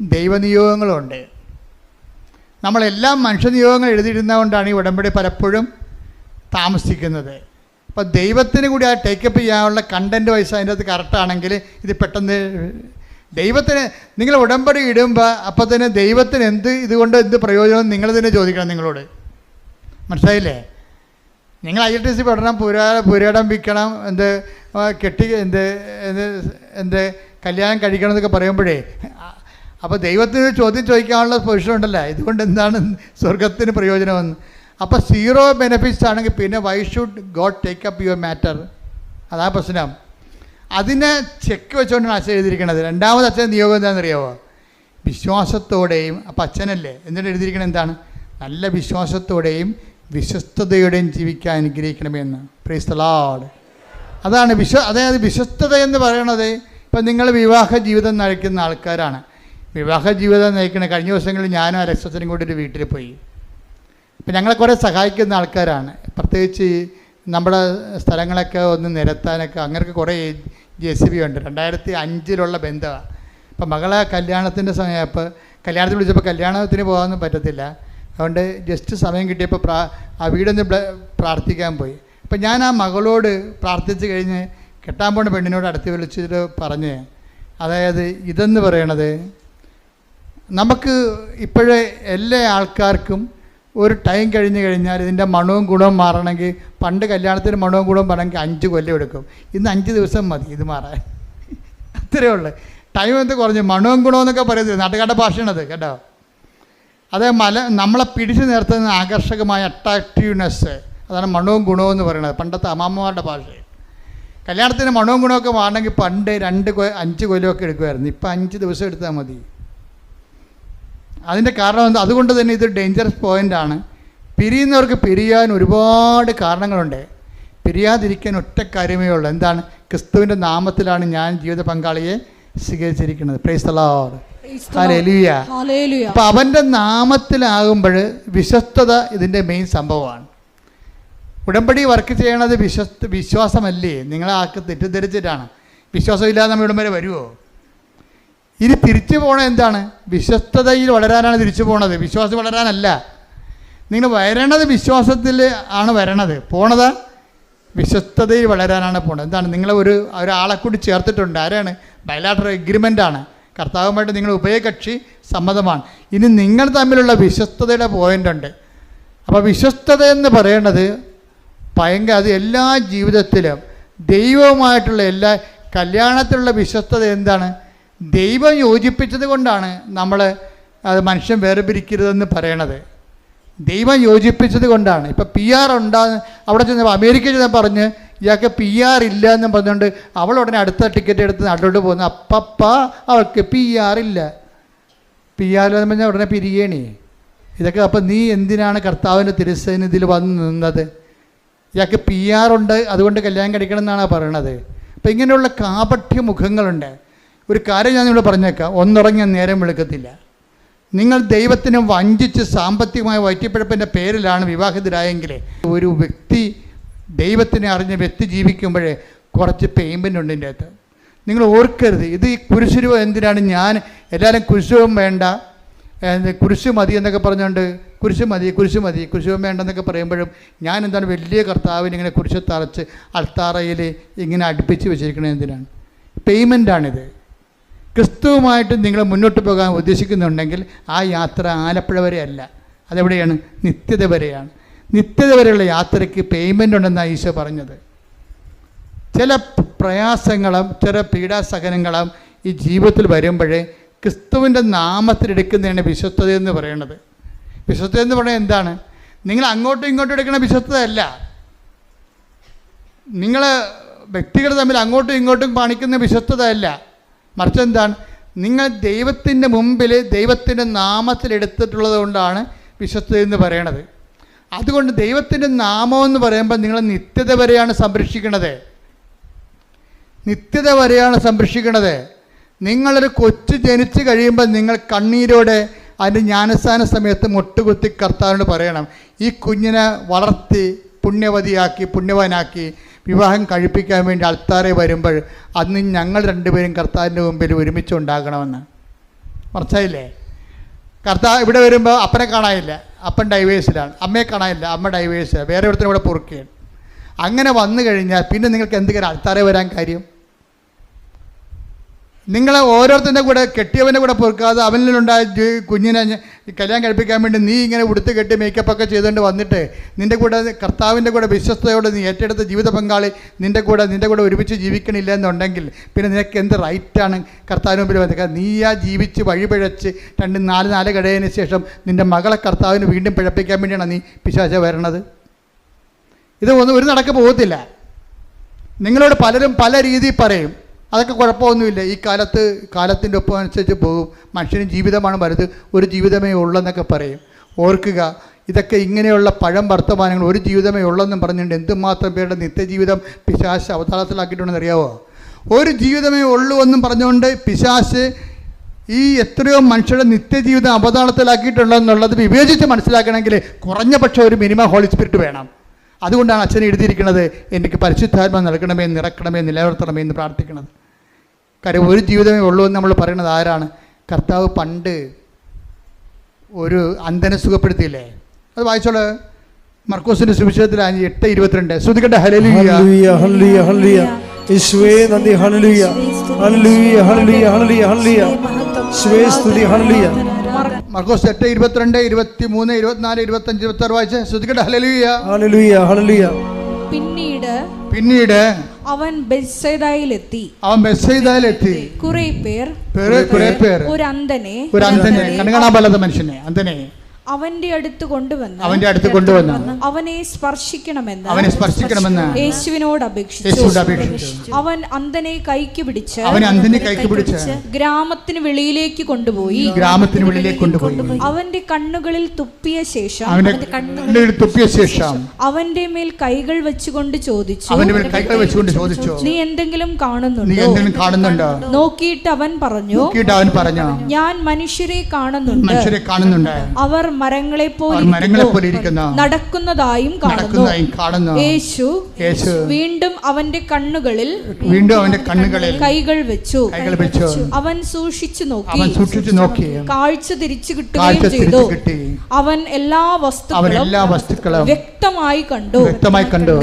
A: ദൈവനിയോഗങ്ങളുണ്ട്. നമ്മളെല്ലാം മനുഷ്യ നിയോഗങ്ങൾ എഴുതിയിരുന്നതുകൊണ്ടാണ് ഈ ഉടമ്പടി പലപ്പോഴും താമസിക്കുന്നത്. അപ്പോൾ ദൈവത്തിന് കൂടി ആ ടേക്കപ്പ് ചെയ്യാനുള്ള കണ്ടൻറ്റ് വൈസ് അതിൻ്റെ അകത്ത് കറക്റ്റാണെങ്കിൽ ഇത് പെട്ടെന്ന് ദൈവത്തിന് നിങ്ങൾ ഉടമ്പടി ഇടുമ്പോൾ അപ്പോൾ തന്നെ ദൈവത്തിന് ഇതുകൊണ്ട് എന്ത് പ്രയോജനം നിങ്ങൾ തന്നെ ചോദിക്കണം നിങ്ങളോട്. മനസ്സിലായില്ലേ? നിങ്ങൾ ILTC പഠനം പുരാടംബിക്കണം, കല്യാണം കഴിക്കണം എന്നൊക്കെ പറയുമ്പോഴേ അപ്പോൾ ദൈവത്തിന് ചോദ്യം ചോദിക്കാനുള്ള പൊസിഷൻ ഉണ്ടല്ലോ, ഇതുകൊണ്ട് എന്താണ് സ്വർഗത്തിന് പ്രയോജനമെന്ന്. അപ്പോൾ 0 ബെനിഫിറ്റ്സ് ആണെങ്കിൽ പിന്നെ why should God take up your matter? അതാ പ്രശ്നം. അതിനെ ചെക്ക് വെച്ചുകൊണ്ടാണ് അച്ഛൻ എഴുതിയിരിക്കുന്നത്. രണ്ടാമത് അച്ഛൻ നിയോഗം എന്താണെന്നറിയാമോ? വിശ്വാസത്തോടെയും. അപ്പം അച്ഛനല്ലേ എന്നിട്ട് എഴുതിയിരിക്കുന്നത് എന്താണ്? നല്ല വിശ്വാസത്തോടെയും വിശ്വസ്തയോടെയും ജീവിക്കാൻ അനുഗ്രഹിക്കണമെന്ന്. Praise the Lord. അതാണ് അതായത് വിശ്വസ്തത എന്ന് പറയണത്. ഇപ്പം നിങ്ങൾ വിവാഹ ജീവിതം നയിക്കുന്ന ആൾക്കാരാണ്. വിവാഹ ജീവിതം നയിക്കുന്ന കഴിഞ്ഞ ദിവസങ്ങളിൽ ഞാനും അലക്സച്ചനും കൂടി ഒരു വീട്ടിൽ പോയി. ഇപ്പം ഞങ്ങളെ കുറേ സഹായിക്കുന്ന ആൾക്കാരാണ്. പ്രത്യേകിച്ച് നമ്മുടെ സ്ഥലങ്ങളൊക്കെ ഒന്ന് നിരത്താനൊക്കെ അങ്ങനെയൊക്കെ കുറേ JCB ഉണ്ട്. 2005 ബന്ധമാണ്. അപ്പം മകളെ കല്യാണത്തിൻ്റെ സമയപ്പോൾ കല്യാണത്തിന് വിളിച്ചപ്പോൾ കല്യാണത്തിന് പോകാനൊന്നും പറ്റത്തില്ല. അതുകൊണ്ട് ജസ്റ്റ് സമയം കിട്ടിയപ്പോൾ ആ വീടൊന്ന് പ്രാർത്ഥിക്കാൻ പോയി. അപ്പം ഞാൻ ആ മകളോട് പ്രാർത്ഥിച്ച് കഴിഞ്ഞ് കെട്ടാൻ പോണ പെണ്ണിനോട് അടുത്ത് വിളിച്ചിട്ട് പറഞ്ഞ്, അതായത് ഇതെന്ന് പറയണത് നമുക്ക് ഇപ്പോഴേ എല്ലാ ആൾക്കാർക്കും ഒരു ടൈം കഴിഞ്ഞ് കഴിഞ്ഞാൽ ഇതിൻ്റെ മണവും ഗുണവും മാറണമെങ്കിൽ പണ്ട് കല്യാണത്തിന് മണവും ഗുണവും മാറണമെങ്കിൽ 5 കൊല്ലം എടുക്കും. ഇന്ന് 5 ദിവസം മതി ഇത് മാറാൻ. അത്രയേ ഉള്ളൂ. ടൈം എന്ത് കുറഞ്ഞു. മണവും ഗുണവും എന്നൊക്കെ പറയുന്നത് നാട്ടുകാരുടെ ഭാഷയാണത് കേട്ടോ. അത് നമ്മളെ പിടിച്ചു നിർത്തുന്ന ആകർഷകമായ അട്രാക്റ്റീവ്നെസ്, അതാണ് മണവും ഗുണവും എന്ന് പറയുന്നത്. പണ്ടത്തെ അമ്മാമ്മമാരുടെ ഭാഷ. കല്യാണത്തിന് മണവും ഗുണമൊക്കെ മാറണമെങ്കിൽ പണ്ട് 5 കൊല്ലമൊക്കെ എടുക്കുമായിരുന്നു. ഇപ്പം 5 ദിവസം എടുത്താൽ മതി. അതിൻ്റെ കാരണം എന്താ? അതുകൊണ്ട് തന്നെ ഇത് ഡേഞ്ചറസ് പോയിൻ്റാണ്. പിരിയുന്നവർക്ക് പിരിയാൻ ഒരുപാട് കാരണങ്ങളുണ്ട്. പിരിയാതിരിക്കാൻ ഒറ്റ കാര്യമേ ഉള്ളൂ. എന്താണ്? ക്രിസ്തുവിൻ്റെ നാമത്തിലാണ് ഞാൻ ജീവിത പങ്കാളിയെ സ്വീകരിച്ചിരിക്കുന്നത്. Praise the Lord. ഹല്ലേലൂയ. അപ്പോൾ അവൻ്റെ നാമത്തിലാകുമ്പോൾ വിശ്വസ്തത ഇതിൻ്റെ മെയിൻ സംഭവമാണ്. ഉടമ്പടി വർക്ക് ചെയ്യണത് വിശ്വാസമല്ലേ? നിങ്ങളെ ആൾക്ക് തെറ്റിദ്ധരിച്ചിട്ടാണ്. വിശ്വാസമില്ലാതെ നമ്മൾ ഇവിടം വരെ വരുമോ? ഇനി തിരിച്ചു പോകണത് എന്താണ്? വിശ്വസ്തതയിൽ വളരാനാണ് തിരിച്ചു പോണത്, വിശ്വാസം വളരാനല്ല. നിങ്ങൾ വരണത് വിശ്വാസത്തിൽ ആണ് പോണത് വിശ്വസ്തതയിൽ വളരാനാണ് പോണത്. എന്താണ്? നിങ്ങളെ ഒരാളെ കൂടി ചേർത്തിട്ടുണ്ട്. ആരാണ്? ബയലാറ്ററൽ എഗ്രിമെൻ്റാണ്. കർത്താവുമായിട്ട് നിങ്ങൾ ഉഭയകക്ഷി സമ്മതമാണ്. ഇനി നിങ്ങൾ തമ്മിലുള്ള വിശ്വസ്തതയുടെ പോയിൻ്റുണ്ട്. അപ്പോൾ വിശ്വസ്തത എന്ന് പറയണത് അത് എല്ലാ ജീവിതത്തിലും ദൈവവുമായിട്ടുള്ള എല്ലാ കല്യാണത്തിലുള്ള വിശ്വസ്തത എന്താണ്? ദൈവം യോജിപ്പിച്ചത് കൊണ്ടാണ് നമ്മൾ അത് മനുഷ്യൻ വേർപിരിക്കരുതെന്ന് പറയണത്. ദൈവം യോജിപ്പിച്ചത് കൊണ്ടാണ്. ഇപ്പം PR ഉണ്ടാകുന്ന അവിടെ ചെന്നപ്പോൾ അമേരിക്കയിൽ ചെന്ന് പറഞ്ഞ് ഇയാൾക്ക് PR ഇല്ല എന്ന് പറഞ്ഞുകൊണ്ട് അവൾ ഉടനെ അടുത്ത ടിക്കറ്റ് എടുത്ത് നാട്ടിലോട്ട് പോകുന്നു. അവൾക്ക് PR ഇല്ല. PR എന്ന് പറഞ്ഞാൽ ഉടനെ പിരിയണേ. ഇതൊക്കെ അപ്പം നീ എന്തിനാണ് കർത്താവിൻ്റെ തിരുസന്നിധിയിൽ വന്ന് നിന്നത്? ഇയാൾക്ക് PR ഉണ്ട്, അതുകൊണ്ട് കല്യാണം കഴിക്കണം എന്നാണ് പറയണത്. അപ്പം ഇങ്ങനെയുള്ള കാപഠ്യ മുഖങ്ങളുണ്ട്. ഒരു കാര്യം ഞാൻ നിങ്ങളോട് പറഞ്ഞേക്കാം, ഒന്നുറങ്ങിയ നേരം വെളുക്കത്തില്ല. നിങ്ങൾ ദൈവത്തിനെ വഞ്ചിച്ച് സാമ്പത്തികമായ വയറ്റിപ്പിഴപ്പിൻ്റെ പേരിലാണ് വിവാഹിതരായെങ്കിൽ ഒരു വ്യക്തി ദൈവത്തിനെ അറിഞ്ഞ വ്യക്തി ജീവിക്കുമ്പോഴേ കുറച്ച് പേയ്മെൻ്റ് ഉണ്ട് ഇതിൻ്റെ അകത്ത്. നിങ്ങൾ ഓർക്കരുത്, ഇത് ഈ കുരിശുരൂപം എന്തിനാണ്? ഞാൻ എല്ലാവരും കുരിശുരൂപം വേണ്ട, കുരിശ് മതി എന്നൊക്കെ പറഞ്ഞുകൊണ്ട് കുരിശുരൂപം വേണ്ടെന്നൊക്കെ പറയുമ്പോഴും ഞാൻ എന്താണ് വലിയ കർത്താവിന് ഇങ്ങനെ കുരിശ് തറച്ച് അൾത്താറയിൽ ഇങ്ങനെ അടുപ്പിച്ച് വെച്ചിരിക്കുന്നത് എന്തിനാണ്? പേയ്മെൻ്റാണിത്. ക്രിസ്തുവുമായിട്ട് നിങ്ങൾ മുന്നോട്ട് പോകാൻ ഉദ്ദേശിക്കുന്നുണ്ടെങ്കിൽ ആ യാത്ര ആലപ്പുഴ വരെയല്ല, അതെവിടെയാണ്? നിത്യത വരെയാണ്. നിത്യത വരെയുള്ള യാത്രയ്ക്ക് പേയ്മെൻ്റ് ഉണ്ടെന്നാണ് ഈശോ പറഞ്ഞത്. ചില പ്രയാസങ്ങളും ചില പീഡാസഹനങ്ങളും ഈ ജീവിതത്തിൽ വരുമ്പോഴേ ക്രിസ്തുവിൻ്റെ നാമത്തിൽ എടുക്കുന്നതാണ് വിശ്വസ്തത എന്ന് പറയുന്നത്. വിശ്വസ്തത എന്ന് പറയുന്നത് എന്താണ്? നിങ്ങൾ അങ്ങോട്ടും ഇങ്ങോട്ടും എടുക്കുന്ന വിശ്വസ്തതയല്ല. നിങ്ങൾ വ്യക്തികൾ തമ്മിൽ അങ്ങോട്ടും ഇങ്ങോട്ടും കാണിക്കുന്ന വിശ്വസ്തതയല്ല. മറിച്ച് എന്താണ്? നിങ്ങൾ ദൈവത്തിൻ്റെ മുമ്പിൽ ദൈവത്തിൻ്റെ നാമത്തിൽ എടുത്തിട്ടുള്ളത് കൊണ്ടാണ് വിശ്വസ്തത എന്ന് പറയണത്. അതുകൊണ്ട് ദൈവത്തിൻ്റെ നാമം എന്ന് പറയുമ്പോൾ നിങ്ങൾ നിത്യത വരെയാണ് സംരക്ഷിക്കണത്. നിത്യത വരെയാണ് സംരക്ഷിക്കണത്. നിങ്ങളൊരു കൊച്ചു ജനിച്ച് കഴിയുമ്പോൾ നിങ്ങൾ കണ്ണീരോടെ അതിൻ്റെ ജ്ഞാനസ്ഥാന സമയത്ത് മുട്ടുകുത്തി കർത്താവിനോട് പറയണം, ഈ കുഞ്ഞിനെ വളർത്തി പുണ്യവതിയാക്കി പുണ്യവാനാക്കി വിവാഹം കഴിപ്പിക്കാൻ വേണ്ടി ആൾക്കാരെ വരുമ്പോൾ അന്ന് ഞങ്ങൾ രണ്ടുപേരും കർത്താവിൻ്റെ മുമ്പിൽ ഒരുമിച്ചുണ്ടാകണമെന്ന്. മനസ്സിലായില്ലേ? കർത്താവ് ഇവിടെ വരുമ്പോൾ അപ്പനെ കാണാനില്ല, അപ്പൻ ഡൈവേഴ്സിലാണ്. അമ്മയെ കാണാനില്ല, അമ്മ ഡൈവേഴ്സിലാണ്. വേറെ ഒരുത്തരും ഇവിടെ പൊറുക്കുകയാണ്. അങ്ങനെ വന്നു കഴിഞ്ഞാൽ പിന്നെ നിങ്ങൾക്ക് എന്തെങ്കിലും ആൾക്കാരെ വരാൻ കാര്യം? നിങ്ങൾ ഓരോരുത്തരുടെ കൂടെ കെട്ടിയവൻ്റെ കൂടെ പൊറുക്കാതെ അവനിലുണ്ടായ കുഞ്ഞിനെ കല്യാണം കഴിപ്പിക്കാൻ വേണ്ടി നീ ഇങ്ങനെ ഉടുത്ത് കെട്ടി മേക്കപ്പൊക്കെ ചെയ്തുകൊണ്ട് വന്നിട്ട് നിൻ്റെ കൂടെ കർത്താവിൻ്റെ കൂടെ വിശ്വസ്തയോടെ നീ ഏറ്റെടുത്ത ജീവിത പങ്കാളി നിൻ്റെ കൂടെ ഒരുമിച്ച് ജീവിക്കണില്ല എന്നുണ്ടെങ്കിൽ പിന്നെ നിനക്ക് എന്ത് റൈറ്റാണ് കർത്താവിന് മുമ്പിൽ വന്നത്? നീ ജീവിച്ച് വഴിപിഴച്ച് 2-4 കഴിയതിന് ശേഷം നിൻ്റെ മകളെ കർത്താവിന് വീണ്ടും പിഴപ്പിക്കാൻ വേണ്ടിയാണ് നീ പിശാച വരണത്. ഇത് ഒരു നടക്ക് പോകത്തില്ല. നിങ്ങളോട് പലരും പല രീതിയിൽ പറയും, അതൊക്കെ കുഴപ്പമൊന്നുമില്ല, ഈ കാലത്തിൻ്റെ ഒപ്പം അനുസരിച്ച് പോകും, മനുഷ്യന് ജീവിതമാണ് വലുത്, ഒരു ജീവിതമേ ഉള്ളെന്നൊക്കെ പറയും. ഓർക്കുക, ഇതൊക്കെ ഇങ്ങനെയുള്ള പഴം വർത്തമാനങ്ങൾ, ഒരു ജീവിതമേ ഉള്ളെന്നും പറഞ്ഞുകൊണ്ട് എന്തുമാത്രം പേരുടെ നിത്യജീവിതം പിശാച് അവതാളത്തിലാക്കിയിട്ടുണ്ടെന്ന് അറിയാവോ? ഒരു ജീവിതമേ ഉള്ളൂ എന്നും പറഞ്ഞുകൊണ്ട് പിശാച് ഈ എത്രയോ മനുഷ്യരുടെ നിത്യജീവിതം അവതാളത്തിലാക്കിയിട്ടുണ്ടെന്നുള്ളത് വിവേചിച്ച് മനസ്സിലാക്കണമെങ്കിൽ കുറഞ്ഞ പക്ഷം ഒരു മിനിമം ഹോളി സ്പിരിറ്റ് വേണം. അതുകൊണ്ടാണ് അച്ഛൻ എഴുതിയിരിക്കുന്നത്, എനിക്ക് പരിശുദ്ധാത്മ നൽകണമേ, നിറക്കണമേ, നിലനിർത്തണമേ എന്ന് പ്രാർത്ഥിക്കുന്നത്. കാര്യം ഒരു ജീവിതമേ ഉള്ളൂ എന്ന് നമ്മൾ പറയുന്നത് ആരാണ്? കർത്താവ് പണ്ട് ഒരു അന്ധനെ സുഖപ്പെടുത്തിയില്ലേ? അത് വായിച്ചോളൂ, മർക്കോസിന്റെ സുവിശേഷത്തിൽ 8:22. ശ്രുതികട്ടെ ഹല്ലേലൂയ
C: ഹല്ലേലൂയ ഹല്ലേലൂയ യേശുവേ നന്ദി ഹല്ലേലൂയ ഹല്ലേലൂയ ഹല്ലേലൂയ ഹല്ലേലൂയ ഹല്ലേലൂയ യേശുവേ സ്തുതി ഹല്ലേലൂയ.
A: മർക്കോസ് 8:22, 23, 24, 25, 26 വായിച്ച് ശ്രുതികട്ടെ ഹല്ലേലൂയ ഹല്ലേലൂയ ഹല്ലേലൂയ. പിന്നീട്
B: അവൻ ബെത്സയിദയിലെത്തി.
A: കുറെ പേർ
B: ഒരു അന്ധനെ
A: കണ്ണുകാണാൻ മനുഷ്യനെ അന്ധനെ
B: അവന്റെ അടുത്ത് കൊണ്ടുവന്ന് അവനെ സ്പർശിക്കണമെന്ന് യേശുവിനോട് അപേക്ഷിച്ചു. അവൻ അന്ധനെ കൈക്ക് പിടിച്ച് ഗ്രാമത്തിന് വെളിയിലേക്ക് കൊണ്ടുപോയി അവന്റെ കണ്ണുകളിൽ തുപ്പിയ ശേഷം അവന്റെ മേൽ കൈകൾ വെച്ചുകൊണ്ട് ചോദിച്ചു, നീ എന്തെങ്കിലും കാണുന്നുണ്ടോ? നോക്കിയിട്ട് അവൻ പറഞ്ഞു, ഞാൻ മനുഷ്യരെ കാണുന്നുണ്ട്. അവർ മരങ്ങളെ പോലിരിക്കുന്നു, നടക്കുന്നതായും കാണുന്നു. യേശു വീണ്ടും അവന്റെ കണ്ണുകളിൽ കൈകൾ വെച്ചു. അവൻ സൂക്ഷിച്ചു നോക്കി, കാഴ്ച തിരിച്ചു കിട്ടുകയും ചെയ്തു. അവൻ എല്ലാ വസ്തുക്കളും വ്യക്തമായി കണ്ടു.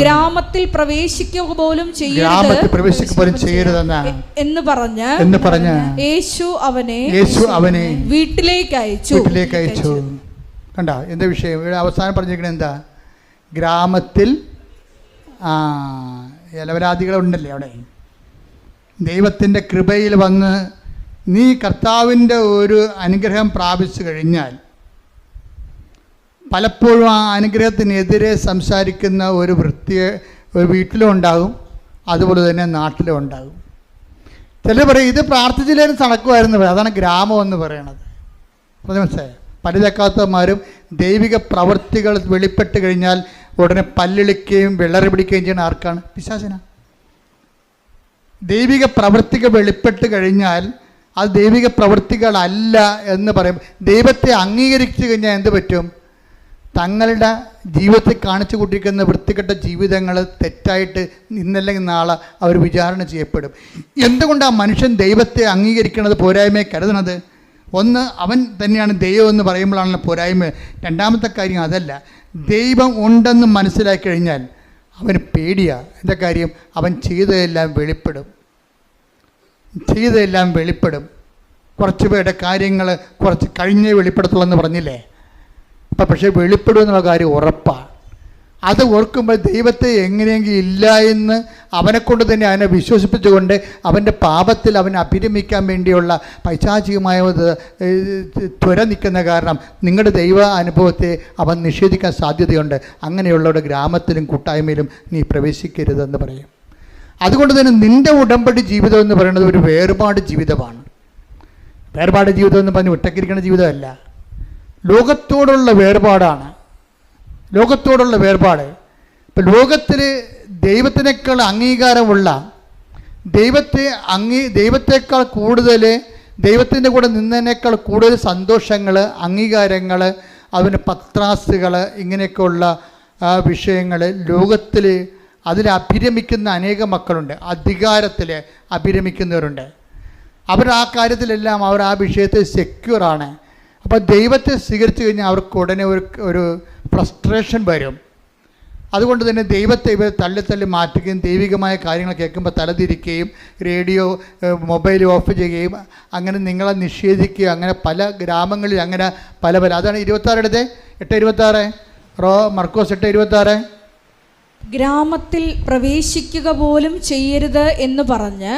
B: ഗ്രാമത്തിൽ പ്രവേശിക്കുക പോലും ചെയ്യരുത് എന്ന് പറഞ്ഞ് യേശു അവനെ വീട്ടിലേക്ക് അയച്ചു.
A: കണ്ട എന്താ വിഷയം? ഇവിടെ അവസാനം പറഞ്ഞിരിക്കുന്നത് എന്താ? ഗ്രാമത്തിൽ ഇലവരാദികളുണ്ടല്ലേ അവിടെ. ദൈവത്തിൻ്റെ കൃപയിൽ വന്ന് നീ കർത്താവിൻ്റെ ഒരു അനുഗ്രഹം പ്രാപിച്ചു കഴിഞ്ഞാൽ പലപ്പോഴും ആ അനുഗ്രഹത്തിനെതിരെ സംസാരിക്കുന്ന ഒരു വീട്ടിലും ഉണ്ടാകും, അതുപോലെ തന്നെ നാട്ടിലും ഉണ്ടാകും. ചിലർ പറയും ഇത് പ്രാർത്ഥിച്ചില്ലേലും നടക്കുമായിരുന്നു പറയും. അതാണ് ഗ്രാമം എന്ന് പറയണത്. മനസ്സിലായോ? പല്ലിലക്കാത്തമാരും ദൈവിക പ്രവൃത്തികൾ വെളിപ്പെട്ട് കഴിഞ്ഞാൽ ഉടനെ പല്ലിളിക്കുകയും വെള്ളറി പിടിക്കുകയും ചെയ്യുന്ന ആർക്കാണ്? പിശാചിന. ദൈവിക പ്രവൃത്തികൾ വെളിപ്പെട്ട് കഴിഞ്ഞാൽ അത് ദൈവിക പ്രവൃത്തികളല്ല എന്ന് പറയും. ദൈവത്തെ അംഗീകരിച്ചു കഴിഞ്ഞാൽ എന്ത് പറ്റും? തങ്ങളുടെ ജീവിതത്തിൽ കാണിച്ചു കൂട്ടിയിരിക്കുന്ന വൃത്തികെട്ട ജീവിതങ്ങൾ തെറ്റായിട്ട് ഇന്നല്ലെങ്കിൽ നാളെ അവർ വിചാരണ ചെയ്യപ്പെടും. എന്തുകൊണ്ടാണ് മനുഷ്യൻ ദൈവത്തെ അംഗീകരിക്കുന്നത് പോരായ്മയെ കരുതുന്നത്? ഒന്ന്, അവൻ തന്നെയാണ് ദൈവം എന്ന് പറയുമ്പോഴാണല്ലോ പോരായ്മ. രണ്ടാമത്തെ കാര്യം അതല്ല, ദൈവം ഉണ്ടെന്ന് മനസ്സിലാക്കി കഴിഞ്ഞാൽ അവന് പേടിയാണ്. എന്താ കാര്യം? അവൻ ചെയ്തതെല്ലാം വെളിപ്പെടും. കുറച്ച് പേരുടെ കാര്യങ്ങൾ കുറച്ച് കഴിഞ്ഞേ വെളിപ്പെടുത്തുള്ളൂ എന്ന് പറഞ്ഞില്ലേ? അപ്പം പക്ഷേ വെളിപ്പെടും എന്നുള്ള കാര്യം ഉറപ്പാണ്. അത് ഓർക്കുമ്പോൾ ദൈവത്തെ എങ്ങനെയെങ്കിലും ഇല്ല എന്ന് അവനെക്കൊണ്ട് തന്നെ അവനെ വിശ്വസിപ്പിച്ചുകൊണ്ട് അവൻ്റെ പാപത്തിൽ അവനെ അഭിരമിക്കാൻ വേണ്ടിയുള്ള പൈശാചികമായ ത്വര നിൽക്കുന്ന കാരണം നിങ്ങളുടെ ദൈവ അനുഭവത്തെ അവൻ നിഷേധിക്കാൻ സാധ്യതയുണ്ട്. അങ്ങനെയുള്ളവരുടെ ഗ്രാമത്തിലും കൂട്ടായ്മയിലും നീ പ്രവേശിക്കരുതെന്ന് പറയും. അതുകൊണ്ട് തന്നെ നിൻ്റെ ഉടമ്പടി ജീവിതം എന്ന് പറയുന്നത് ഒരു വേർപാട് ജീവിതമാണ്. വേർപാട് ജീവിതം എന്ന് പറഞ്ഞ് ഒറ്റക്കിരിക്കുന്ന ജീവിതമല്ല, ലോകത്തോടുള്ള വേർപാടാണ്. ലോകത്തോടുള്ള വേർപാട്. ഇപ്പം ലോകത്തിൽ ദൈവത്തിനേക്കാൾ അംഗീകാരമുള്ള, ദൈവത്തേക്കാൾ കൂടുതൽ, ദൈവത്തിൻ്റെ കൂടെ നിന്നതിനേക്കാൾ കൂടുതൽ സന്തോഷങ്ങൾ, അംഗീകാരങ്ങൾ, അതിന് പത്രാസുകൾ, ഇങ്ങനെയൊക്കെയുള്ള വിഷയങ്ങൾ ലോകത്തിൽ അതിൽ അഭിരമിക്കുന്ന അനേകം മക്കളുണ്ട്. അധികാരത്തിൽ അഭിരമിക്കുന്നവരുണ്ട്. അവർ ആ കാര്യത്തിലെല്ലാം അവർ ആ വിഷയത്തിൽ സെക്യൂറാണ്. അപ്പോൾ ദൈവത്തെ സ്വീകരിച്ചു കഴിഞ്ഞാൽ അവർക്ക് ഉടനെ ഒരു ഫ്രസ്ട്രേഷൻ വരും. അതുകൊണ്ട് തന്നെ ദൈവത്തെ ഇവർ തള്ളി മാറ്റുകയും ദൈവികമായ കാര്യങ്ങൾ കേൾക്കുമ്പോൾ തലതിരിക്കുകയും റേഡിയോ മൊബൈൽ ഓഫ് ചെയ്യുകയും അങ്ങനെ നിങ്ങളെ നിഷേധിക്കുകയും അങ്ങനെ പല ഗ്രാമങ്ങളിൽ അങ്ങനെ പല അതാണ് 26 8:26 മർക്കോസ് 8:26
B: ഗ്രാമത്തിൽ പ്രവേശിക്കുക പോലും ചെയ്യരുത് എന്ന് പറഞ്ഞ്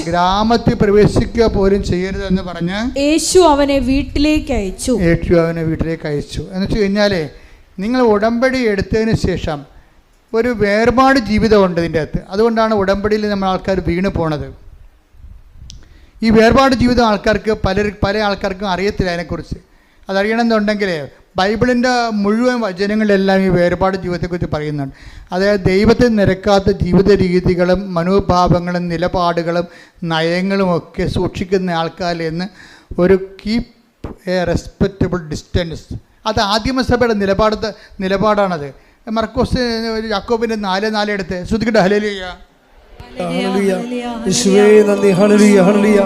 A: ഗ്രാമത്തിൽ പ്രവേശിക്കുക പോലും ചെയ്യരുത് എന്ന് പറഞ്ഞ്
B: യേശു അവനെ വീട്ടിലേക്ക് അയച്ചു.
A: എന്ന് വെച്ച് കഴിഞ്ഞാലേ നിങ്ങൾ ഉടമ്പടി എടുത്തതിന് ശേഷം ഒരു വേർപാട് ജീവിതമുണ്ട് ഇതിൻ്റെ അകത്ത്. അതുകൊണ്ടാണ് ഉടമ്പടിയിൽ നമ്മൾ ആൾക്കാർ വീണ് പോണത്. ഈ വേർപാട് ജീവിതം ആൾക്കാർക്ക് പല ആൾക്കാർക്കും അറിയത്തില്ല അതിനെക്കുറിച്ച്. അതറിയണമെന്നുണ്ടെങ്കിൽ ബൈബിളിൻ്റെ മുഴുവൻ വചനങ്ങളിലെല്ലാം ഈ വേർപാട് ജീവിതത്തെക്കുറിച്ച് പറയുന്നുണ്ട്. അതായത് ദൈവത്തെ നിരക്കാത്ത ജീവിത രീതികളും മനോഭാവങ്ങളും നിലപാടുകളും നയങ്ങളും ഒക്കെ സൂക്ഷിക്കുന്ന ആൾക്കാരിൽ നിന്ന് ഒരു കീപ്പ് എ റെസ്പെക്റ്റബിൾ ഡിസ്റ്റൻസ്. അത് ആദിമസഭയുടെ നിലപാടാണത്. മർക്കോസ് യാക്കോബിൻ്റെ 4:4 എടുത്ത് ശ്രുതിക്കട്ടെ. ഹല്ലേലൂയ,
C: യേശുവേ നന്ദി. ഹല്ലേലൂയ, ഹല്ലേലൂയ,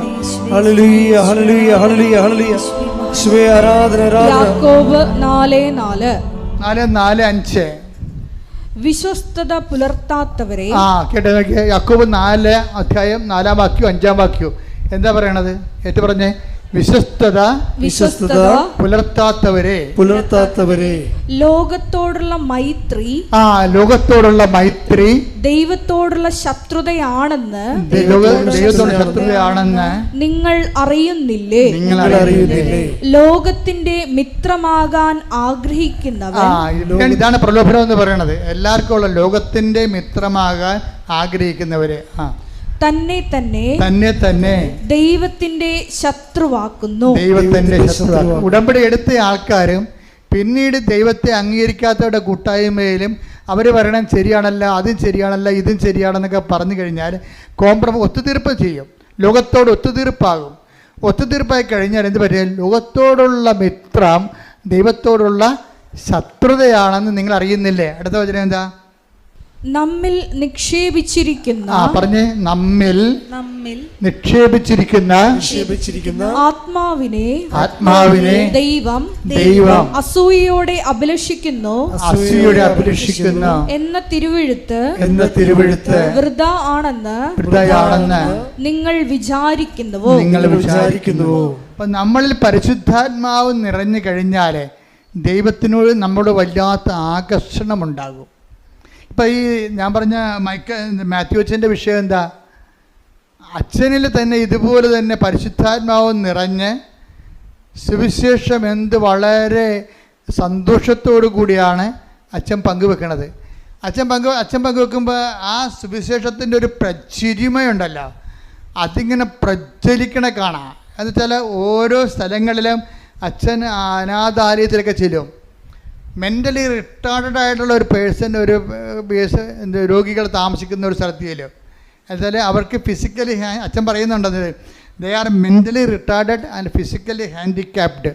C: ഹല്ലേലൂയ, ഹല്ലേലൂയ, ഹല്ലേലൂയ, ഹല്ലേലൂയ. യേശുവേ ആരാധന, ആരാധന.
B: യാക്കോബ് 4:4 വിശ്വസ്തത പുലർത്താത്തവരെ.
A: കേട്ടോ, യാക്കോബ് 4:4 എന്താ പറയണത്? ഏറ്റു പറഞ്ഞേ. വിശ്വസ്തത പുലർത്താത്തവരെ
B: ലോകത്തോടുള്ള മൈത്രി ദൈവത്തോടുള്ള ശത്രുതയാണെന്ന് നിങ്ങൾ അറിയുന്നില്ലേ? ലോകത്തിന്റെ മിത്രമാകാൻ ആഗ്രഹിക്കുന്നവൻ.
A: ഇതാണ് പ്രലോഭനം എന്ന് പറയുന്നത്. എല്ലാവർക്കും ഉള്ള ലോകത്തിന്റെ മിത്രമാകാൻ ആഗ്രഹിക്കുന്നവരെ
B: തന്നെ ദൈവത്തിന്റെ ശത്രുവാക്കുന്നു.
A: ഉടമ്പടി എടുത്ത ആൾക്കാരും പിന്നീട് ദൈവത്തെ അംഗീകരിക്കാത്തവരുടെ കൂട്ടായ്മയിലും അവർ പറയണം ശരിയാണല്ല, അതും ശരിയാണല്ല, ഇതും ശരിയാണെന്നൊക്കെ പറഞ്ഞു കഴിഞ്ഞാൽ ഒത്തുതീർപ്പ് ചെയ്യും. ലോകത്തോട് ഒത്തുതീർപ്പാകും. ഒത്തുതീർപ്പായി കഴിഞ്ഞാൽ എന്ത് പറ്റും? ലോകത്തോടുള്ള മിത്രം ദൈവത്തോടുള്ള ശത്രുതയാണെന്ന് നിങ്ങൾ അറിയുന്നില്ലേ? അടുത്ത വചനം എന്താ?
B: നമ്മിൽ നിക്ഷേപിച്ചിരിക്കുന്ന ആത്മാവിനെ ദൈവം അസൂയയോടെ അഭിലഷിക്കുന്നു എന്ന തിരുവെഴുത്ത് വൃഥാ ആണെന്ന് നിങ്ങൾ വിചാരിക്കുന്നുവോ?
A: അപ്പൊ നമ്മളിൽ പരിശുദ്ധാത്മാവ് നിറഞ്ഞു കഴിഞ്ഞാൽ ദൈവത്തിനോട് നമ്മുടെ വല്ലാത്ത ആകർഷണമുണ്ടാകും. ഇപ്പം ഈ ഞാൻ പറഞ്ഞ മാത്യു അച്ഛൻ്റെ വിഷയം എന്താ? അച്ഛനിൽ തന്നെ ഇതുപോലെ തന്നെ പരിശുദ്ധാത്മാവ് നിറഞ്ഞ് സുവിശേഷം വളരെ സന്തോഷത്തോടു കൂടിയാണ് അച്ഛൻ പങ്കുവെക്കണത്. അച്ഛൻ പങ്കുവെക്കുമ്പോൾ ആ സുവിശേഷത്തിൻ്റെ ഒരു പ്രചിരിമയുണ്ടല്ലോ, അതിങ്ങനെ പ്രജ്വലിക്കണ കാണാം. എന്നുവെച്ചാൽ ഓരോ സ്ഥലങ്ങളിലും അച്ഛൻ അനാഥാലയത്തിലൊക്കെ ചെല്ലും. മെൻ്റലി റിട്ടാർഡഡ് ആയിട്ടുള്ള ഒരു പേഴ്സൺ, ഒരു രോഗികൾ താമസിക്കുന്ന ഒരു സ്ഥലത്ത് ചെല്ലും. എന്നുവെച്ചാൽ അവർക്ക് ഫിസിക്കലി അച്ഛൻ പറയുന്നുണ്ടത് they are mentally retarded and physically handicapped.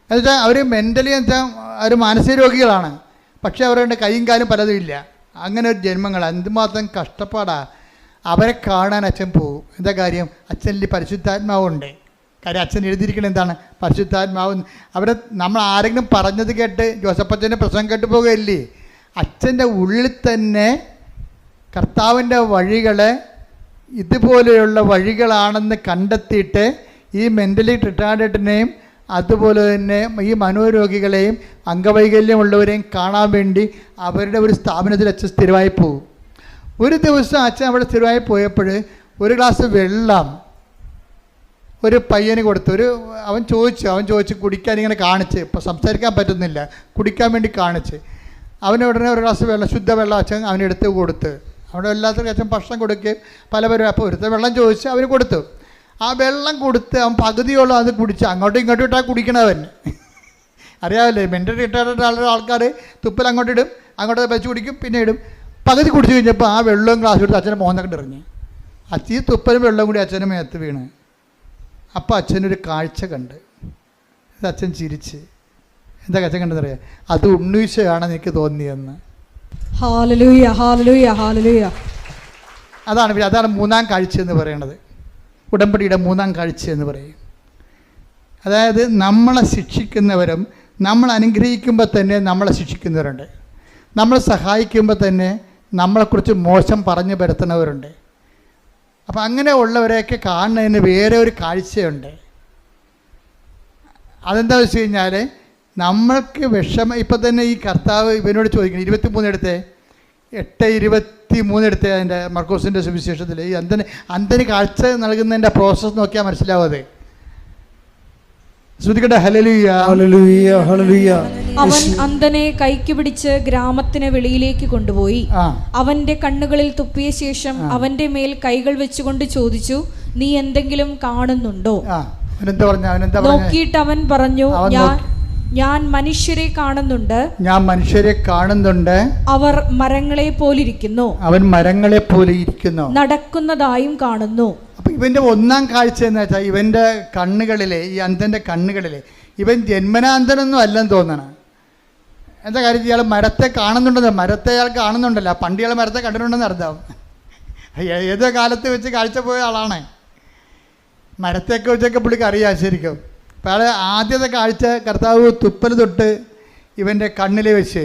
A: എന്നുവെച്ചാൽ അവർ മെൻ്റലി എന്ന് വെച്ചാൽ അവർ മാനസിക രോഗികളാണ്, പക്ഷേ അവരുടെ കൈയും കാലും പലതും ഇല്ല. അങ്ങനെ ഒരു ജന്മങ്ങൾ എന്തുമാത്രം കഷ്ടപ്പാടാണ്. അവരെ കാണാൻ അച്ഛൻ പോകും. എന്താ കാര്യം? അച്ഛനിൽ പരിശുദ്ധാത്മാവുണ്ട്. കാര്യം അച്ഛൻ എഴുതിയിരിക്കുന്നത് എന്താണ്? പരിശുദ്ധാത്മാവ്. അവരെ നമ്മൾ ആരെങ്കിലും പറഞ്ഞത് കേട്ട് ജോസഫച്ചൻ്റെ പ്രസംഗം കേട്ട് പോകുകയില്ലേ? അച്ഛൻ്റെ ഉള്ളിൽ തന്നെ കർത്താവിൻ്റെ വഴികൾ ഇതുപോലെയുള്ള വഴികളാണെന്ന് കണ്ടെത്തിയിട്ട് ഈ മെൻ്റലി റിട്ടാർഡഡിനെയും അതുപോലെ തന്നെ ഈ മനോരോഗികളെയും അംഗവൈകല്യമുള്ളവരെയും കാണാൻ വേണ്ടി അവരുടെ ഒരു സ്ഥാപനത്തിൽ അച്ഛൻ സ്ഥിരമായി പോകും. ഒരു ദിവസം അച്ഛൻ അവിടെ സ്ഥിരമായി പോയപ്പോൾ ഒരു ഗ്ലാസ് വെള്ളം ഒരു പയ്യന് കൊടുത്തു. അവൻ ചോദിച്ചു കുടിക്കാൻ ഇങ്ങനെ കാണിച്ച്, ഇപ്പോൾ സംസാരിക്കാൻ പറ്റുന്നില്ല, കുടിക്കാൻ വേണ്ടി കാണിച്ച്. അവന് ഉടനെ ഒരു ഗ്ലാസ് വെള്ളം, ശുദ്ധവെള്ളം അച്ഛൻ അവനെടുത്ത് കൊടുത്ത്. അവിടെ എല്ലാത്തിനും അച്ഛൻ ഭക്ഷണം കൊടുക്കുകയും പലവരും. അപ്പോൾ ഒരുത്ത വെള്ളം ചോദിച്ച് അവന് കൊടുത്തു. ആ വെള്ളം കൊടുത്ത് അവൻ പകുതിയോളം അത് കുടിച്ച് അങ്ങോട്ടും ഇങ്ങോട്ടും ഇട്ടാൽ കുടിക്കണവൻ. അറിയാമല്ലേ, മെൻ്റൽ റിട്ടയർഡ് ആൾക്കാർ തുപ്പൽ അങ്ങോട്ടിടും, അങ്ങോട്ട് വെച്ച് കുടിക്കും, പിന്നെ ഇടും. പകുതി കുടിച്ച് കഴിഞ്ഞപ്പോൾ ആ വെള്ളവും ഗ്ലാസ് എടുത്ത് അച്ഛനെ മോന്നൊക്കെ എറിഞ്ഞ്. ഈ തുപ്പലും വെള്ളം കൂടി അച്ഛൻ്റെ മേത്ത് വീണ്. അപ്പോൾ അച്ഛനൊരു കാഴ്ച കണ്ട്. ഇത് അച്ഛൻ ചിരിച്ച്. എന്താ അച്ഛൻ കണ്ടെന്നറിയാം? അത് ഉണ്ണീശയാണെന്ന് എനിക്ക് തോന്നിയെന്ന്.
B: ഹല്ലേലൂയ, ഹല്ലേലൂയ, ഹല്ലേലൂയ.
A: അതാണ് മൂന്നാം കാഴ്ച എന്ന് പറയുന്നത്. ഉടമ്പടിയുടെ മൂന്നാം കാഴ്ച എന്ന് പറയും. അതായത് നമ്മളെ ശിക്ഷിക്കുന്നവരും നമ്മൾ അനുഗ്രഹിക്കുമ്പോൾ തന്നെ നമ്മളെ ശിക്ഷിക്കുന്നവരുണ്ട്. നമ്മൾ സഹായിക്കുമ്പോൾ തന്നെ നമ്മളെക്കുറിച്ച് മോശം പറഞ്ഞു വരുത്തുന്നവരുണ്ട്. അപ്പം അങ്ങനെ ഉള്ളവരെയൊക്കെ കാണുന്നതിന് വേറെ ഒരു കാഴ്ചയുണ്ട്. അതെന്താ വെച്ച് കഴിഞ്ഞാൽ, നമ്മൾക്ക് ഇപ്പം തന്നെ ഈ കർത്താവ് ഇവനോട് ചോദിക്കണം, 23 എടുത്തേ, 8:23 എടുത്തേ, അതിൻ്റെ മർക്കോസിൻ്റെ സുവിശേഷത്തിൽ ഈ അന്ധന് കാഴ്ച നൽകുന്നതിൻ്റെ പ്രോസസ്സ് നോക്കിയാൽ മനസ്സിലാവാതെ. ശ്രദ്ധിക്കട്ടെ. ഹല്ലേലൂയ, ഹല്ലേലൂയ, ഹല്ലേലൂയ.
B: അവൻ അന്ധനെ കൈക്ക് പിടിച്ച് ഗ്രാമത്തിന് വെളിയിലേക്ക് കൊണ്ടുപോയി അവന്റെ കണ്ണുകളിൽ തുപ്പിയ ശേഷം അവന്റെ മേൽ കൈകൾ വെച്ചുകൊണ്ട് ചോദിച്ചു, നീ എന്തെങ്കിലും കാണുന്നുണ്ടോ? നോക്കിയിട്ട് അവൻ പറഞ്ഞു, ഞാൻ മനുഷ്യരെ കാണുന്നുണ്ട്. അവർ മരങ്ങളെ പോലിരിക്കുന്നു. നടക്കുന്നതായും കാണുന്നു.
A: അപ്പം ഇവൻ്റെ ഒന്നാം കാഴ്ച എന്ന് വെച്ചാൽ ഇവൻ്റെ കണ്ണുകളിലെ, ഈ അന്ധൻ്റെ കണ്ണുകളിലെ, ഇവൻ ജന്മനാന്തനൊന്നും അല്ലെന്ന് തോന്നണം. എന്താ കാര്യം? ഇയാൾ മരത്തെ കാണുന്നുണ്ടെന്ന്, മരത്തെ അയാൾ കാണുന്നുണ്ടല്ലോ. പണ്ട് ഇയാൾ മരത്തെ കണ്ടിട്ടുണ്ടെന്ന് അർത്ഥം. ഏതോ കാലത്ത് വെച്ച് കാഴ്ച പോയ ആളാണ്. മരത്തെയൊക്കെ വെച്ചൊക്കെ പുള്ളിക്ക് അറിയാം ശരിക്കും. അപ്പോൾ അയാൾ ആദ്യത്തെ കാഴ്ച കർത്താവ് തുപ്പൽ തൊട്ട് ഇവൻ്റെ കണ്ണിൽ വെച്ച്,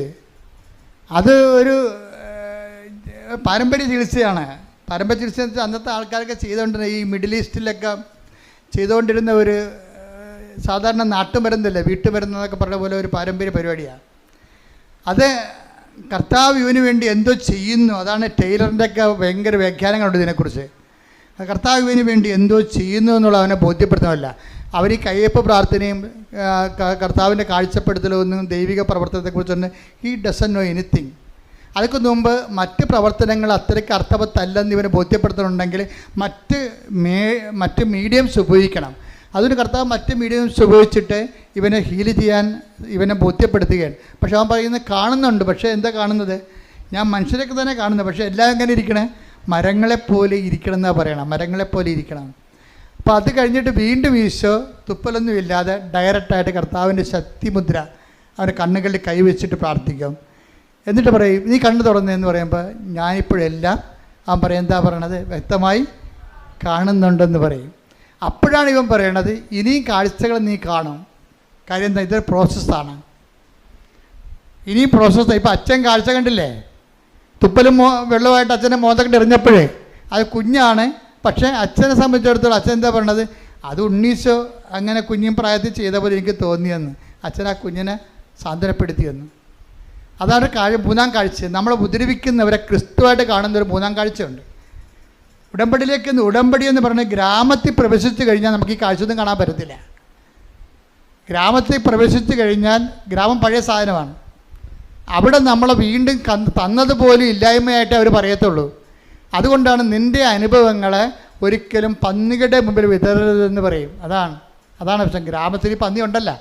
A: അത് ഒരു പാരമ്പര്യ ചികിത്സയാണ്. പാരമ്പര്യ ചികിത്സ എന്ന് വെച്ചാൽ അന്നത്തെ ആൾക്കാരൊക്കെ ചെയ്തുകൊണ്ടിരുന്ന, ഈ മിഡിൽ ഈസ്റ്റിലൊക്കെ ചെയ്തുകൊണ്ടിരുന്ന ഒരു സാധാരണ നാട്ടുമരുന്നല്ലേ, വീട്ടുമരുന്നതൊക്കെ പറഞ്ഞ പോലെ ഒരു പാരമ്പര്യ പരിപാടിയാണ് അത്. കർത്താവ് ഇവന് വേണ്ടി എന്തോ ചെയ്യുന്നു. അതാണ് ടൈലറിൻ്റെയൊക്കെ ഭയങ്കര വ്യാഖ്യാനങ്ങളുണ്ട് ഇതിനെക്കുറിച്ച്. കർത്താവ് ഇവന് വേണ്ടി എന്തോ ചെയ്യുന്നു എന്നുള്ള അവനെ ബോധ്യപ്പെടുത്തുന്നതല്ല. അവർ ഈ കയ്യപ്പ് പ്രാർത്ഥനയും കർത്താവിൻ്റെ കാഴ്ചപ്പെടുത്തലൊന്നും ദൈവിക പ്രവർത്തനത്തെക്കുറിച്ചൊന്നും ഹി ഡസൻറ്റ് നോ എനിത്തിങ്. അതൊക്കെ മുമ്പ് മറ്റ് പ്രവർത്തനങ്ങൾ അത്രയ്ക്ക് അർത്ഥവത്തല്ലെന്ന് ഇവനെ ബോധ്യപ്പെടുത്തുന്നുണ്ടെങ്കിൽ മറ്റ് മീഡിയംസ് ഉപയോഗിക്കണം. അതിന് കർത്താവ് മറ്റ് മീഡിയംസ് ഉപയോഗിച്ചിട്ട് ഇവനെ ഹീൽ ചെയ്യാൻ ഇവനെ ബോധ്യപ്പെടുത്തുകയാണ്. പക്ഷെ അവൻ പറയുന്നത് കാണുന്നുണ്ട്. പക്ഷേ എന്താ കാണുന്നത്? ഞാൻ മനുഷ്യരൊക്കെ തന്നെ കാണുന്നത്, പക്ഷേ എല്ലാം എങ്ങനെ ഇരിക്കണേ? മരങ്ങളെപ്പോലെ ഇരിക്കണം എന്നാണ് പറയണം. മരങ്ങളെപ്പോലെ ഇരിക്കണം. അപ്പോൾ അത് കഴിഞ്ഞിട്ട് വീണ്ടും ഈശോ തുപ്പലൊന്നും ഇല്ലാതെ ഡയറക്റ്റായിട്ട് കർത്താവിൻ്റെ ശക്തിമുദ്ര അവൻ്റെ കണ്ണുകളിൽ കൈവച്ചിട്ട് പ്രാർത്ഥിക്കും. എന്നിട്ട് പറയും, നീ കണ്ണു തുറന്നതെന്ന് പറയുമ്പോൾ ഞാനിപ്പോഴെല്ലാം അവൻ പറയും, എന്താ പറയണത്? വ്യക്തമായി കാണുന്നുണ്ടെന്ന് പറയും. അപ്പോഴാണ് ഇവൻ പറയണത്, ഇനിയും കാഴ്ചകൾ നീ കാണും. കാര്യം എന്താ? ഇതൊരു പ്രോസസ്സാണ്. ഇനിയും പ്രോസസ്സാണ്. ഇപ്പോൾ അച്ഛൻ കാഴ്ച കണ്ടില്ലേ? തുപ്പലും വെള്ളമായിട്ട് അച്ഛനെ മോന്തക്കിട്ട് എറിഞ്ഞപ്പോഴേ അത് കുഞ്ഞാണ്. പക്ഷേ അച്ഛനെ സംബന്ധിച്ചിടത്തോളം അച്ഛൻ എന്താ പറയണത്? അത് ഉണ്ണീശോ അങ്ങനെ കുഞ്ഞും പ്രായത്തിൽ ചെയ്ത പോലെ എനിക്ക് തോന്നിയെന്ന്. അച്ഛൻ ആ കുഞ്ഞിനെ സാന്ത്വനപ്പെടുത്തിയെന്ന്. അതാണ് മൂന്നാം കാഴ്ച. നമ്മളെ ഉപദ്രവിക്കുന്നവരെ ക്രിസ്തുവായിട്ട് കാണുന്നൊരു മൂന്നാം കാഴ്ചയുണ്ട്. ഉടമ്പടി എന്ന് പറഞ്ഞാൽ ഗ്രാമത്തിൽ പ്രവേശിച്ചു കഴിഞ്ഞാൽ നമുക്ക് ഈ കാഴ്ചയൊന്നും കാണാൻ പറ്റത്തില്ല. ഗ്രാമത്തിൽ പ്രവേശിച്ചു കഴിഞ്ഞാൽ ഗ്രാമം പഴയ സാധനമാണ്. അവിടെ നമ്മളെ വീണ്ടും തന്നതുപോലും ഇല്ലായ്മയായിട്ട് അവർ പറയത്തുള്ളൂ. അതുകൊണ്ടാണ് നിൻ്റെ അനുഭവങ്ങളെ ഒരിക്കലും പന്നികളുടെ മുമ്പിൽ വിതരരുതെന്ന് പറയും. അതാണ് പ്രശ്നം. ഗ്രാമത്തിൽ പന്നി ഉണ്ടല്ല.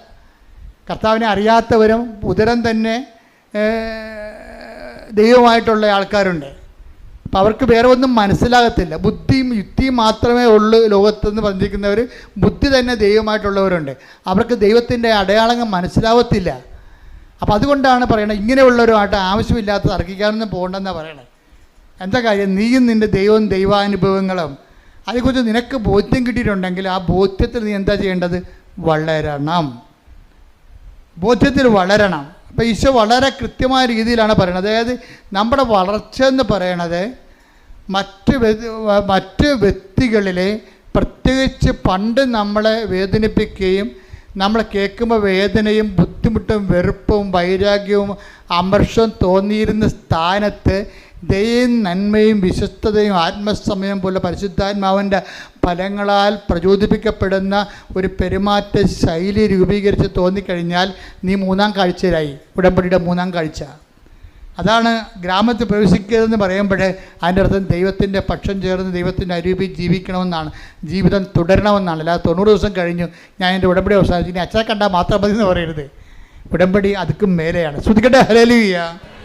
A: കർത്താവിനെ അറിയാത്തവരും ഉദരം തന്നെ ദൈവമായിട്ടുള്ള ആൾക്കാരുണ്ട്. അപ്പം അവർക്ക് വേറെ ഒന്നും മനസ്സിലാകത്തില്ല. ബുദ്ധിയും യുക്തിയും മാത്രമേ ഉള്ളൂ ലോകത്തെന്ന് പറഞ്ഞിരിക്കുന്നവർ. ബുദ്ധി തന്നെ ദൈവമായിട്ടുള്ളവരുണ്ട്. അവർക്ക് ദൈവത്തിൻ്റെ അടയാളങ്ങൾ മനസ്സിലാവത്തില്ല. അപ്പോൾ അതുകൊണ്ടാണ് പറയണത്, ഇങ്ങനെയുള്ളവരുമായിട്ട് ആവശ്യമില്ലാത്ത തർക്കിക്കാനൊന്നും പോകണ്ടെന്നാണ് പറയണത്. എന്താ കാര്യം? നീയും നിൻ്റെ ദൈവവും ദൈവാനുഭവങ്ങളും അതേക്കുറിച്ച് നിനക്ക് ബോധ്യം കിട്ടിയിട്ടുണ്ടെങ്കിൽ ആ ബോധ്യത്തിൽ നീ എന്താ ചെയ്യേണ്ടത്? വളരണം. ബോധ്യത്തിൽ വളരണം. അപ്പോൾ ഈശോ വളരെ കൃത്യമായ രീതിയിലാണ് പറയുന്നത്. അതായത് നമ്മുടെ വളർച്ച എന്ന് പറയണത് മറ്റ് വ്യക്തികളിലെ, പ്രത്യേകിച്ച് പണ്ട് നമ്മളെ വേദനിപ്പിക്കുകയും നമ്മൾ കേൾക്കുമ്പോൾ വേദനയും ബുദ്ധിമുട്ടും വെറുപ്പും വൈരാഗ്യവും അമർഷവും തോന്നിയിരുന്ന സ്ഥാനത്ത് ദയയും നന്മയും വിശ്വസ്തതയും ആത്മസമയം പോലെ പരിശുദ്ധാത്മാവിൻ്റെ ഫലങ്ങളാൽ പ്രചോദിപ്പിക്കപ്പെടുന്ന ഒരു പെരുമാറ്റ ശൈലി രൂപീകരിച്ച് തോന്നിക്കഴിഞ്ഞാൽ നീ മൂന്നാം കാഴ്ചയിലായി. ഉടമ്പടിയുടെ മൂന്നാം കാഴ്ച അതാണ്. ഗ്രാമത്തിൽ പ്രവേശിക്കരുതെന്ന് പറയുമ്പോഴേ അതിൻ്റെ അർത്ഥം ദൈവത്തിൻ്റെ പക്ഷം ചേർന്ന് ദൈവത്തിൻ്റെ അരൂപി ജീവിക്കണമെന്നാണ്, ജീവിതം തുടരണമെന്നാണ്. അല്ലാതെ 90 ദിവസം കഴിഞ്ഞു ഞാൻ എൻ്റെ ഉടമ്പടി അവസാനിച്ചു ഇനി അച്ഛനെ കണ്ടാൽ മാത്രം മതി എന്ന് പറയരുത്. ഉടമ്പടി അതുക്കും മേലെയാണ്. ശ്രുതിക്കട്ടെ ഹല്ലേലൂയ.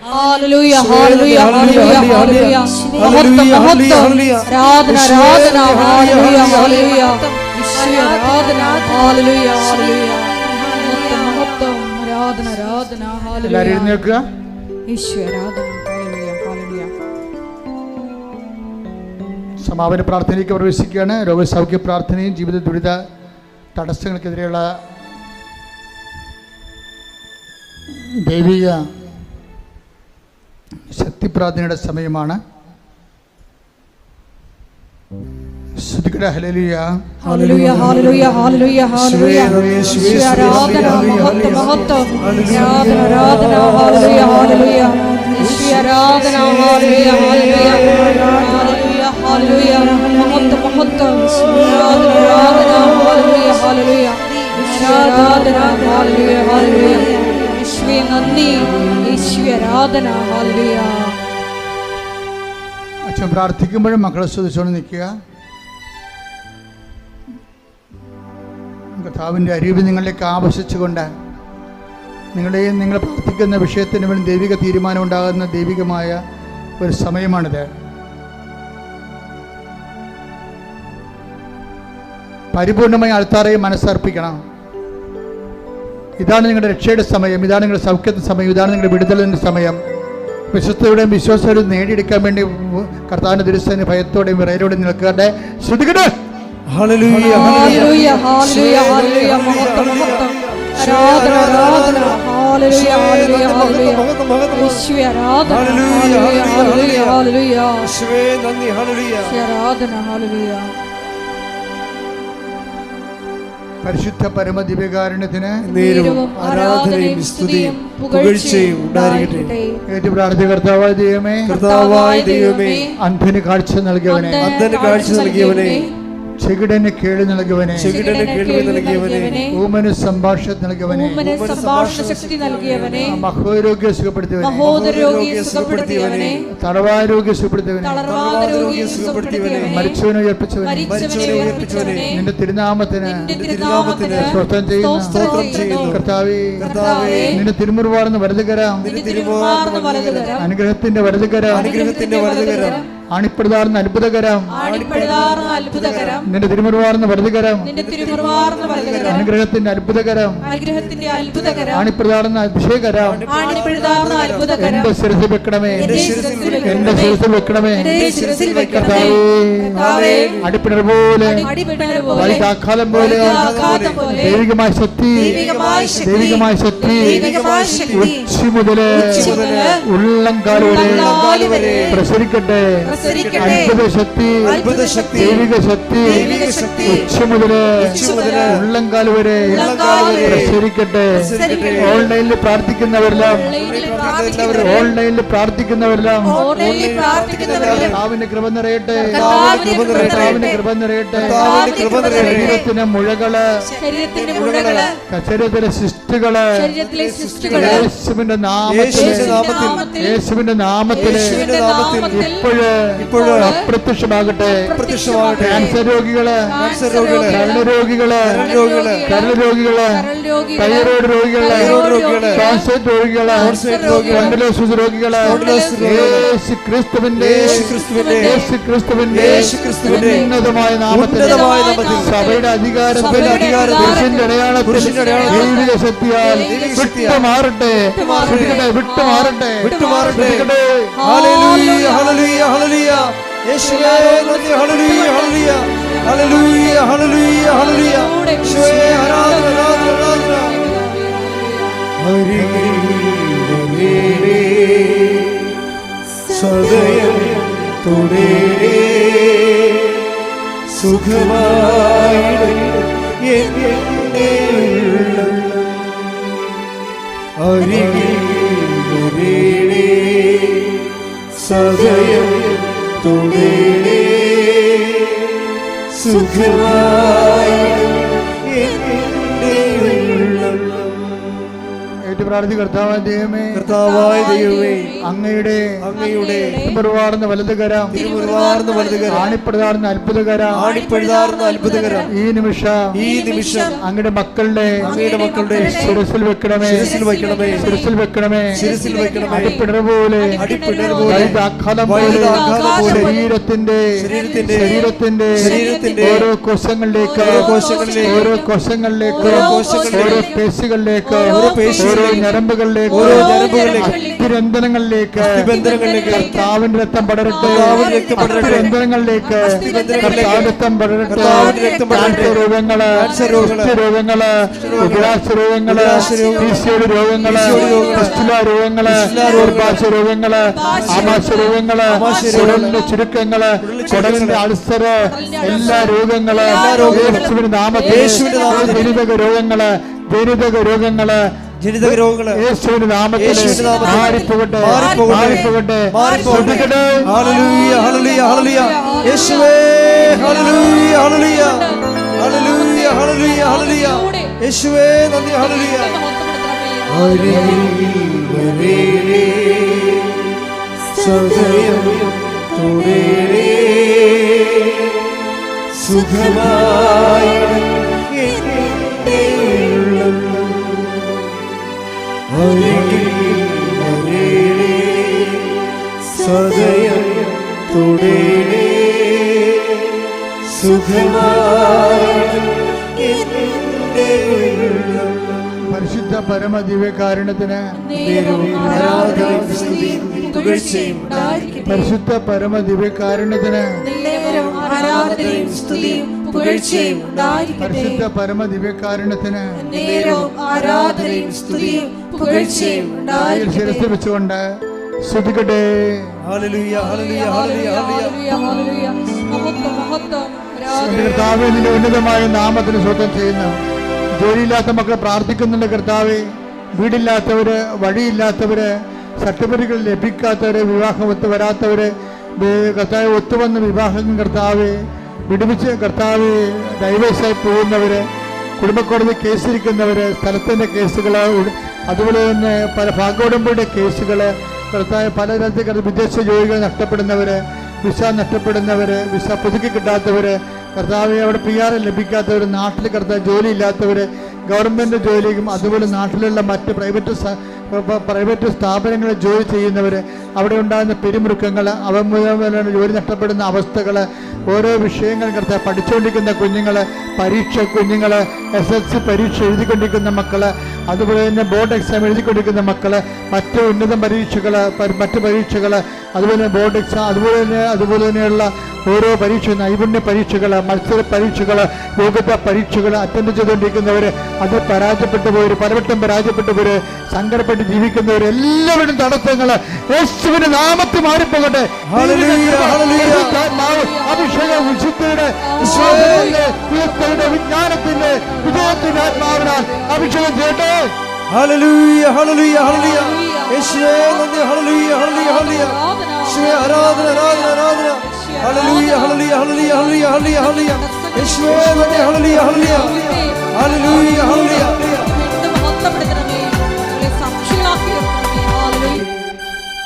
B: ഹല്ലേലൂയ ഹല്ലേലൂയ ഹല്ലേലൂയ ഹല്ലേലൂയ മഹത്വം ആരാധന ആരാധന ഹല്ലേലൂയ ഹല്ലേലൂയ ഈശോയെ ആരാധന ഹല്ലേലൂയ ഹല്ലേലൂയ മഹത്വം ആരാധന ആരാധന ഹല്ലേലൂയ.
A: എല്ലാവരും എഴുന്നേൽക്കുക.
B: ഈശോയെ ആരാധന ഹല്ലേലൂയ ഹല്ലേലൂയ.
A: സമാപന പ്രാർത്ഥനയിലേക്ക് പ്രവേശിക്കുകയാണ്. രോഗസൗഖ്യ പ്രാർത്ഥനയും ജീവിത ദുരിത തടസ്സങ്ങൾക്കെതിരെയുള്ള ദൈവിക ശക്തിപ്രാർത്ഥനയുടെ സമയമാണ്.
B: ഹല്ലേലൂയ ഹല്ലേലൂയ ഹല്ലേലൂയ ഹല്ലേലൂയ ഈശോയെ ആരാധന മഹത്വം മഹത്വം ആരാധന ആരാധന ഹല്ലേലൂയ ഹല്ലേലൂയ ഈശോയെ ആരാധന ഹല്ലേലൂയ ഹല്ലേലൂയ ഹല്ലേലൂയ ഹല്ലേലൂയ മഹത്വം മഹത്വം ആരാധന ആരാധന ഹല്ലേലൂയ ഹല്ലേലൂയ ഈശോയെ ആരാധന ഹല്ലേലൂയ ഹല്ലേലൂയ ഈശോയെ നന്ദി ഈശോയെ ആരാധന ഹല്ലേലൂയ.
A: അച്ഛൻ പ്രാർത്ഥിക്കുമ്പോഴും മക്കളെ ശ്രദ്ധിച്ചുകൊണ്ട് നിൽക്കുക. കർത്താവിൻ്റെ അരൂപി നിങ്ങളിലേക്ക് ആവശ്യിച്ചുകൊണ്ട് നിങ്ങൾ പ്രാർത്ഥിക്കുന്ന വിഷയത്തിന് വേണ്ടി ദൈവിക തീരുമാനം ഉണ്ടാകുന്ന ദൈവികമായ ഒരു സമയമാണിത്. പരിപൂർണമായി അൾത്താറയെ മനസ്സർപ്പിക്കണം. ഇതാണ് നിങ്ങളുടെ രക്ഷയുടെ സമയം, ഇതാണ് നിങ്ങളുടെ സൗഖ്യത്തിൻ്റെ സമയം, ഇതാണ് നിങ്ങളുടെ വിടുതലിൻ്റെ സമയം. വിശ്വസ്തയുടെയും വിശ്വാസത്തോടെയും നേടിയെടുക്കാൻ വേണ്ടി കർത്താവിൻ്റെ ദുരിസ്ഥന് ഭയത്തോടെയും വിറയലോടെയും നിൽക്കട്ടെ. ശ്രദ്ധിക്കട്ടെ.
C: ഹല്ലേലൂയ
B: ഹല്ലേലൂയ ഹല്ലേലൂയ ഹല്ലേലൂയ മഹത്വം മഹത്വം ആരാധന ആരാധന ഹല്ലേലൂയ ഹല്ലേലൂയ ഹല്ലേലൂയ ഈശോയെ ആരാധന ഹല്ലേലൂയ ഹല്ലേലൂയ ഹല്ലേലൂയ
C: ഈശോയെ നന്ദി ഹല്ലേലൂയ
B: ആരാധന ഹല്ലേലൂയ.
A: പരിശുദ്ധ പരമദിവ്യകാരുണ്യത്തിന്
B: നേരവും ആരാധനയും സ്തുതിയും പുകഴ്ചയും ഉണ്ടായിരിക്കട്ടെ.
A: ഏറ്റു പ്രാർത്ഥിക്കുക. കർത്താവായ ദൈവമേ,
B: കർത്താവായ ദൈവമേ,
A: അന്ധന് കാഴ്ച നൽകിയവനെ,
C: അന്ധന് കാഴ്ച നൽകിയവനെ,
A: ചെകിടന് കേൾവി നൽകിയവനെ,
C: ചെകിടന് കേൾവി നൽകിയവനെ,
A: ഊമന് സംഭാഷണ നൽകിയവനെ,
B: ഊമന് സംഭാഷണ ശക്തി നൽകിയവനെ,
A: മഹോരോഗ്യം സുഖപ്പെടുത്തിയവനെ,
B: മഹോദരോഗിയെ സുഖപ്പെടുത്തിയവനെ,
A: തളർവാരോഗ്യം സുഖപ്പെടുത്തിയവനെ,
B: തളർവാദരോഗിയെ സുഖപ്പെടുത്തിയവനെ,
A: മരിച്ചവനെ ഉയർപ്പിച്ചവനെ,
B: മരിച്ചവനെ ഉയർപ്പിച്ചവനെ,
A: നിന്റെ തിരുനാമത്തിന്
B: സ്തോത്രം ചെയ്യുന്നു.
A: കർത്താവേ, നിന്റെ തിരുമുറിവാർന്ന വലതുകരം, അനുഗ്രഹത്തിന്റെ വലതുകരം, ആണിപ്പെടുതാർന്ന അത്ഭുതകരം, നിന്റെ തിരുമുറിവാർന്ന വലതുകരം, അനുഗ്രഹത്തിന്റെ അത്ഭുതകരം, ആണിപ്പെടുതാർന്ന അഭിഷേകരം എന്റെ ശിരസിൽ വെക്കണമേ, എന്റെ ശിരസിൽ വെക്കണമേ. കർത്താവേ, അടിപ്പിണർ പോലെ, വൈകാലം പോലെ ദൈവികമായ ശക്തി, ദൈവികമായ ശക്തി ഉച്ചി മുതല് ഉള്ളംകാല് വരെ പ്രസരിക്കട്ടെ. അത്ഭുത ശക്തി, ദൈവിക ശക്തി ഉച്ച മുതല് ഉള്ളംകാല് വരെ പ്രസരിക്കട്ടെ. ഓൺലൈനിൽ പ്രാർത്ഥിക്കുന്നവരെല്ലാം, ഓൺലൈനിൽ പ്രാർത്ഥിക്കുന്നവരെല്ലാം കർത്താവിന്റെ കൃപ നിറയട്ടെ, കർത്താവിന്റെ കൃപ നിറയട്ടെ. ശരീരത്തിന് മുഴകള്, ശരീരത്തിലെ സിസ്റ്റുകള് യേശുവിന്റെ നാമത്തിൽ, യേശുവിന്റെ നാമത്തിൽ ഇപ്പോഴും അപ്രത്യക്ഷമാകട്ടെ. ക്യാൻസർ രോഗികള്, കരൾ രോഗികള്, തൈറോയ്ഡ് രോഗികള്, ട്രാൻസ്ലേറ്റ് രോഗികള്, സ്പോണ്ടിലോസിസ് രോഗികള്, യേശു ക്രിസ്തുവിന്റെ ഉന്നതമായ നാമത്തിൽ സഭയുടെ അധികാരത്തിൽ ദൈവിക ശക്തിയാൽ വിട്ടുമാറട്ടെ, വിട്ടുമാറട്ടെ.
C: ഹല്ലേലൂയ ഹല്ലേലൂയ ഹല്ലേലൂയ യേശുവേ നന്ദി ഹല്ലേലൂയ ഹല്ലേലൂയ ഹല്ലേലൂയ ഹല്ലേലൂയ ഹല്ലേലൂയ യേശുവേ ആരാധന ആരാധന ഹരിയേ സദയം തുടരേ സുഖമായി എന്നെ അരികിൽ വരേണേ, സദയം തൊടേണേ, സുഖമായി എൻ്റെ ഉള്ളം.
A: കർത്താവായ ദൈവമേ,
C: കർത്താവായ ദൈവമേ,
A: അങ്ങയുടെ തിരുമുറിവാർന്ന വലതുകരം, ആണിപ്പഴുതാർന്ന അത്ഭുതകരം ഈ നിമിഷം അങ്ങയുടെ മക്കളുടെ ശിരസിൽ വെക്കണമേ, അടിപ്പിടർ പോലെ ആഘാതം പോലെ ശരീരത്തിന്റെ ഓരോ കോശങ്ങളിലേക്ക്, ഓരോ പേശികളിലേക്ക്, ഓരോ ഞരമ്പുകളിലേക്ക്, അസ്ഥിബന്ധനങ്ങളിലേക്ക് കർത്താവിന്റെ രക്തം പടരട്ടെ, അസ്ഥിബന്ധനങ്ങളിലേക്ക് കർത്താവിന്റെ രക്തം പടരട്ടെ. രോഗങ്ങള്, രോഗങ്ങള്, രോഗങ്ങള്, രോഗങ്ങള്, രോഗങ്ങള്, രോഗങ്ങള്, ആമാശ രോഗങ്ങള്, കുടലിന്റെ ചുരുക്കങ്ങള്, കുടലിന്റെ അൾസറ്, എല്ലാ രോഗങ്ങള് യേശുവിന്റെ നാമത്തിൽ, ജനിതക രോഗങ്ങള്, യേശുവിന്റെ നാമത്തിൽ മാറിപ്പോകട്ടെ.
C: ഹല്ലേലൂയ, ഹല്ലേലൂയ, ഹല്ലേലൂയ. യേശുവേ, ഹല്ലേലൂയ, ഹല്ലേലൂയ, ഹല്ലേലൂയ, ഹല്ലേലൂയ, ഹല്ലേലൂയ. യേശുവേ നന്ദി, ഹല്ലേലൂയ. അരികിൽ വരേണേ, സദയം തൊടേണേ, സുഖമായി എൻ്റെ ഉള്ളം. അരികിൽ വരേണേ, സദയം തൊടേണേ, സുഖമായി എൻ്റെ ഉള്ളം.
A: പരിശുദ്ധ പരമദിവ്യകാരുണ്യത്തിന്, പരിശുദ്ധ പരമദിവ്യകാരുണ്യത്തിന്, പരിശുദ്ധ പരമദിവ്യകാരുണ്യത്തിന് ശിരസ് വെച്ചുകൊണ്ട് സ്തുതിക്കട്ടെ.
C: ഹല്ലേലൂയ, ഹല്ലേലൂയ, ഹല്ലേലൂയ, ഹല്ലേലൂയ.
A: കർത്താവേ, നിന്റെ ഉന്നതമായ നാമത്തിന് സ്വന്തം ചെയ്യുന്നു. ജോലിയില്ലാത്ത മക്കളെ പ്രാർത്ഥിക്കുന്നുണ്ട് കർത്താവേ. വീടില്ലാത്തവര്, വഴിയില്ലാത്തവര്, സർട്ടിഫിക്കറ്റുകൾ ലഭിക്കാത്തവര്, വിവാഹം ഒത്തുവരാത്തവര്, കർത്താവ് ഒത്തുവന്ന് വിവാഹം കർത്താവേ വിടുവിച്ച് കർത്താവേ ഡൈവേഴ്സായി പോകുന്നവര്, കുടുംബക്കോടതി കേസിരിക്കുന്നവര്, സ്ഥലത്തിൻ്റെ കേസുകൾ, അതുപോലെ തന്നെ പല ഭാഗോടമ്പയുടെ കേസുകൾ, കർത്താവ് പലതരത്തിൽ വിദേശ ജോലികൾ നഷ്ടപ്പെടുന്നവര്, വിസ നഷ്ടപ്പെടുന്നവര്, വിസ പുതുക്കി കിട്ടാത്തവര്, കർത്താവ് അവിടെ PR ലഭിക്കാത്തവർ, നാട്ടിൽ കർത്താവ് ജോലി ഇല്ലാത്തവർ, ഗവൺമെൻറ് ജോലിയും അതുപോലെ നാട്ടിലുള്ള മറ്റ് പ്രൈവറ്റ് സ്ഥാപനങ്ങളിൽ ജോലി ചെയ്യുന്നവർ, അവിടെ ഉണ്ടാകുന്ന പിരിമുറുക്കങ്ങൾ, അവ മൂലം ജോലി നഷ്ടപ്പെടുന്ന അവസ്ഥകൾ, ഓരോ വിഷയങ്ങൾ കർത്താവ് പഠിച്ചുകൊണ്ടിരിക്കുന്ന കുഞ്ഞുങ്ങൾ, കുഞ്ഞുങ്ങൾ, SSLC പരീക്ഷ എഴുതിക്കൊണ്ടിരിക്കുന്ന മക്കൾ, അതുപോലെ തന്നെ ബോർഡ് എക്സാം എഴുതിക്കൊണ്ടിരിക്കുന്ന മക്കൾ, മറ്റ് ഉന്നത പരീക്ഷകൾ, മറ്റ് പരീക്ഷകൾ, അതുപോലെ ബോർഡ് എക്സാം, അതുപോലെ തന്നെയുള്ള ഓരോ പരീക്ഷ, നൈപുണ്യ പരീക്ഷകൾ, മത്സര പരീക്ഷകൾ, യോഗ്യതാ പരീക്ഷകൾ അറ്റൻഡ് ചെയ്തുകൊണ്ടിരിക്കുന്നവർ, അതിൽ പരാജയപ്പെട്ടു പോയവർ, പലവട്ടം പരാജയപ്പെട്ടു പോയവർ, സങ്കടപ്പെട്ട് ജീവിക്കുന്നവർ, എല്ലാവരും തടസ്സങ്ങൾ യേശുവിന്റെ നാമത്തിൽ മാറിപ്പോകട്ടെ. അഭിഷേകം വിശുദ്ധിയുടെ വിജ്ഞാനത്തിന്റെ വിജയത്തിന്റെ ആത്മാവിനാൽ അഭിഷേകം ചെയ്യട്ടെ.
C: ഹല്ലേലൂയ, ഹല്ലേലൂയ, ഹല്ലേലൂയ. യേശുവേ നന്ദി, ഹല്ലേലൂയ, ഹല്ലേലൂയ, ഹല്ലേലൂയ. യേശുവേ ആരാധന, ആരാധന, ആരാധന. ഹല്ലേലൂയ, ഹല്ലേലൂയ, ഹല്ലേലൂയ, ഹല്ലേലൂയ, ഹല്ലേലൂയ, ഹല്ലേലൂയ. യേശുവേ നന്ദി, ഹല്ലേലൂയ, ഹല്ലേലൂയ, ഹല്ലേലൂയ, ഹല്ലേലൂയ.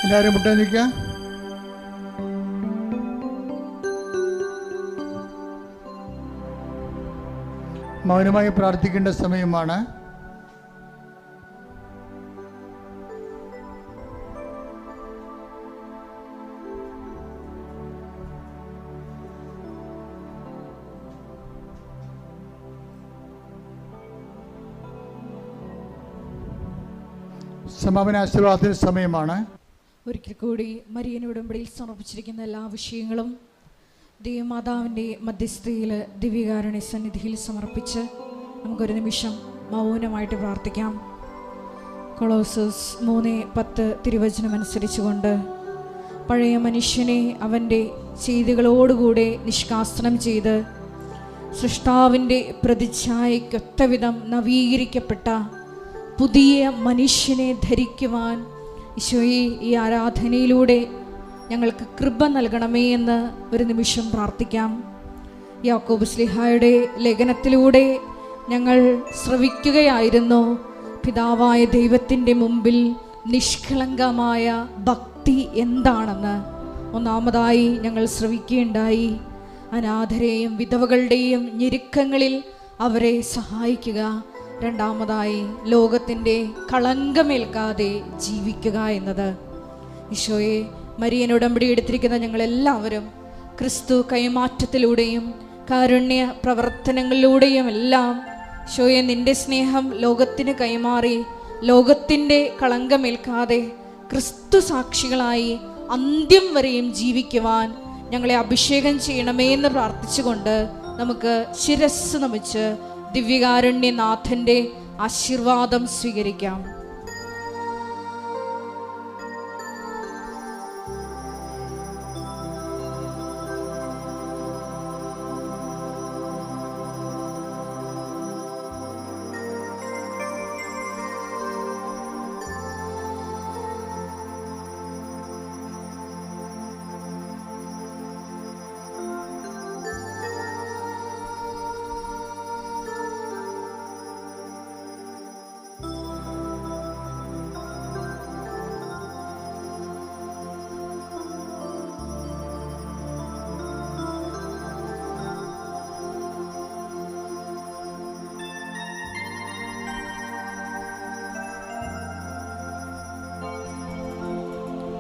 A: എല്ലാവരും മുട്ടാൻ നിൽക്കുക. മൗനമായി പ്രാർത്ഥിക്കേണ്ട സമയമാണ്. സമാപന ആശീർവാദത്തിന് സമയമാണ്.
B: ഒരിക്കൽ കൂടി മരിയൻ ഉടമ്പടിയിൽ സമർപ്പിച്ചിരിക്കുന്ന എല്ലാ വിഷയങ്ങളും ദൈവമാതാവിൻ്റെ മധ്യസ്ഥതയിൽ ദിവ്യകാരുണ്യ സന്നിധിയിൽ സമർപ്പിച്ച് നമുക്കൊരു നിമിഷം മൗനമായിട്ട് പ്രാർത്ഥിക്കാം. കൊളോസസ് 3:10 തിരുവചനം അനുസരിച്ചുകൊണ്ട് പഴയ മനുഷ്യനെ അവൻ്റെ ചെയ്തികളോടുകൂടെ നിഷ്കാസനം ചെയ്ത് സൃഷ്ടാവിൻ്റെ പ്രതിച്ഛായയ്ക്കൊത്തവിധം നവീകരിക്കപ്പെട്ട പുതിയ മനുഷ്യനെ ധരിക്കുവാൻ ഈശോയെ ഈ ആരാധനയിലൂടെ ഞങ്ങൾക്ക് കൃപ നൽകണമേ എന്ന് ഒരു നിമിഷം പ്രാർത്ഥിക്കാം. യാക്കോബ് ശ്ലീഹായുടെ ലേഖനത്തിലൂടെ ഞങ്ങൾ ശ്രവിക്കുകയായിരുന്നു. പിതാവായ ദൈവത്തിൻ്റെ മുമ്പിൽ നിഷ്കളങ്കമായ ഭക്തി എന്താണെന്ന് ഒന്നാമതായി ഞങ്ങൾ ശ്രവിക്കുകയുണ്ടായി. അനാഥരെയും വിധവകളുടെയും ഞെരുക്കങ്ങളിൽ അവരെ സഹായിക്കുക. രണ്ടാമതായി ലോകത്തിൻ്റെ കളങ്കമേൽക്കാതെ ജീവിക്കുക എന്നത്. ഈശോയെ, മരിയൻ ഉടമ്പടി എടുത്തിരിക്കുന്ന ഞങ്ങളെല്ലാവരും ക്രിസ്തു കൈമാറ്റത്തിലൂടെയും കാരുണ്യ പ്രവർത്തനങ്ങളിലൂടെയും എല്ലാം ഈശോയെ നിൻ്റെ സ്നേഹം ലോകത്തിന് കൈമാറി ലോകത്തിൻ്റെ കളങ്കമേൽക്കാതെ ക്രിസ്തു സാക്ഷികളായി അന്ത്യം വരെയും ജീവിക്കുവാൻ ഞങ്ങളെ അഭിഷേകം ചെയ്യണമേ എന്ന് പ്രാർത്ഥിച്ചുകൊണ്ട് നമുക്ക് ശിരസ്സ് നമിച്ച് ദിവ്യകാരുണ്യനാഥൻ്റെ ആശീർവാദം സ്വീകരിക്കാം.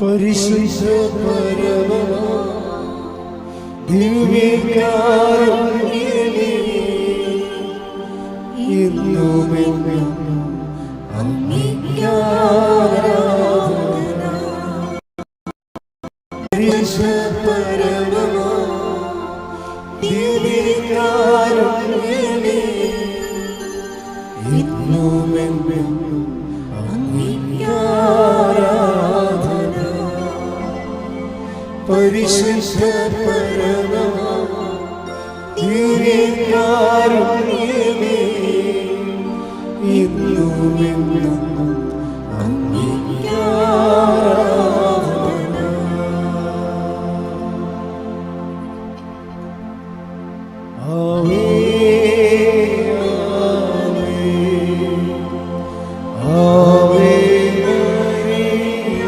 C: പരിശുദ്ധ പരമ ദിവ്യകാരുണ്യമേ, എന്നുമെന്നും അങ്ങേക്ക് ആരാധന. പരിശുദ്ധ പരമ ദിവ്യകാരുണ്യമേ, എന്നുമെന്നും അങ്ങേക്ക് ആരാധന. പരിശുദ്ധ പരമ ദിവ്യകാരുണ്യമേ, എന്നുമെന്നും അങ്ങേക്ക് ആരാധന. ആവേ ആവേ ആവേ മരിയ,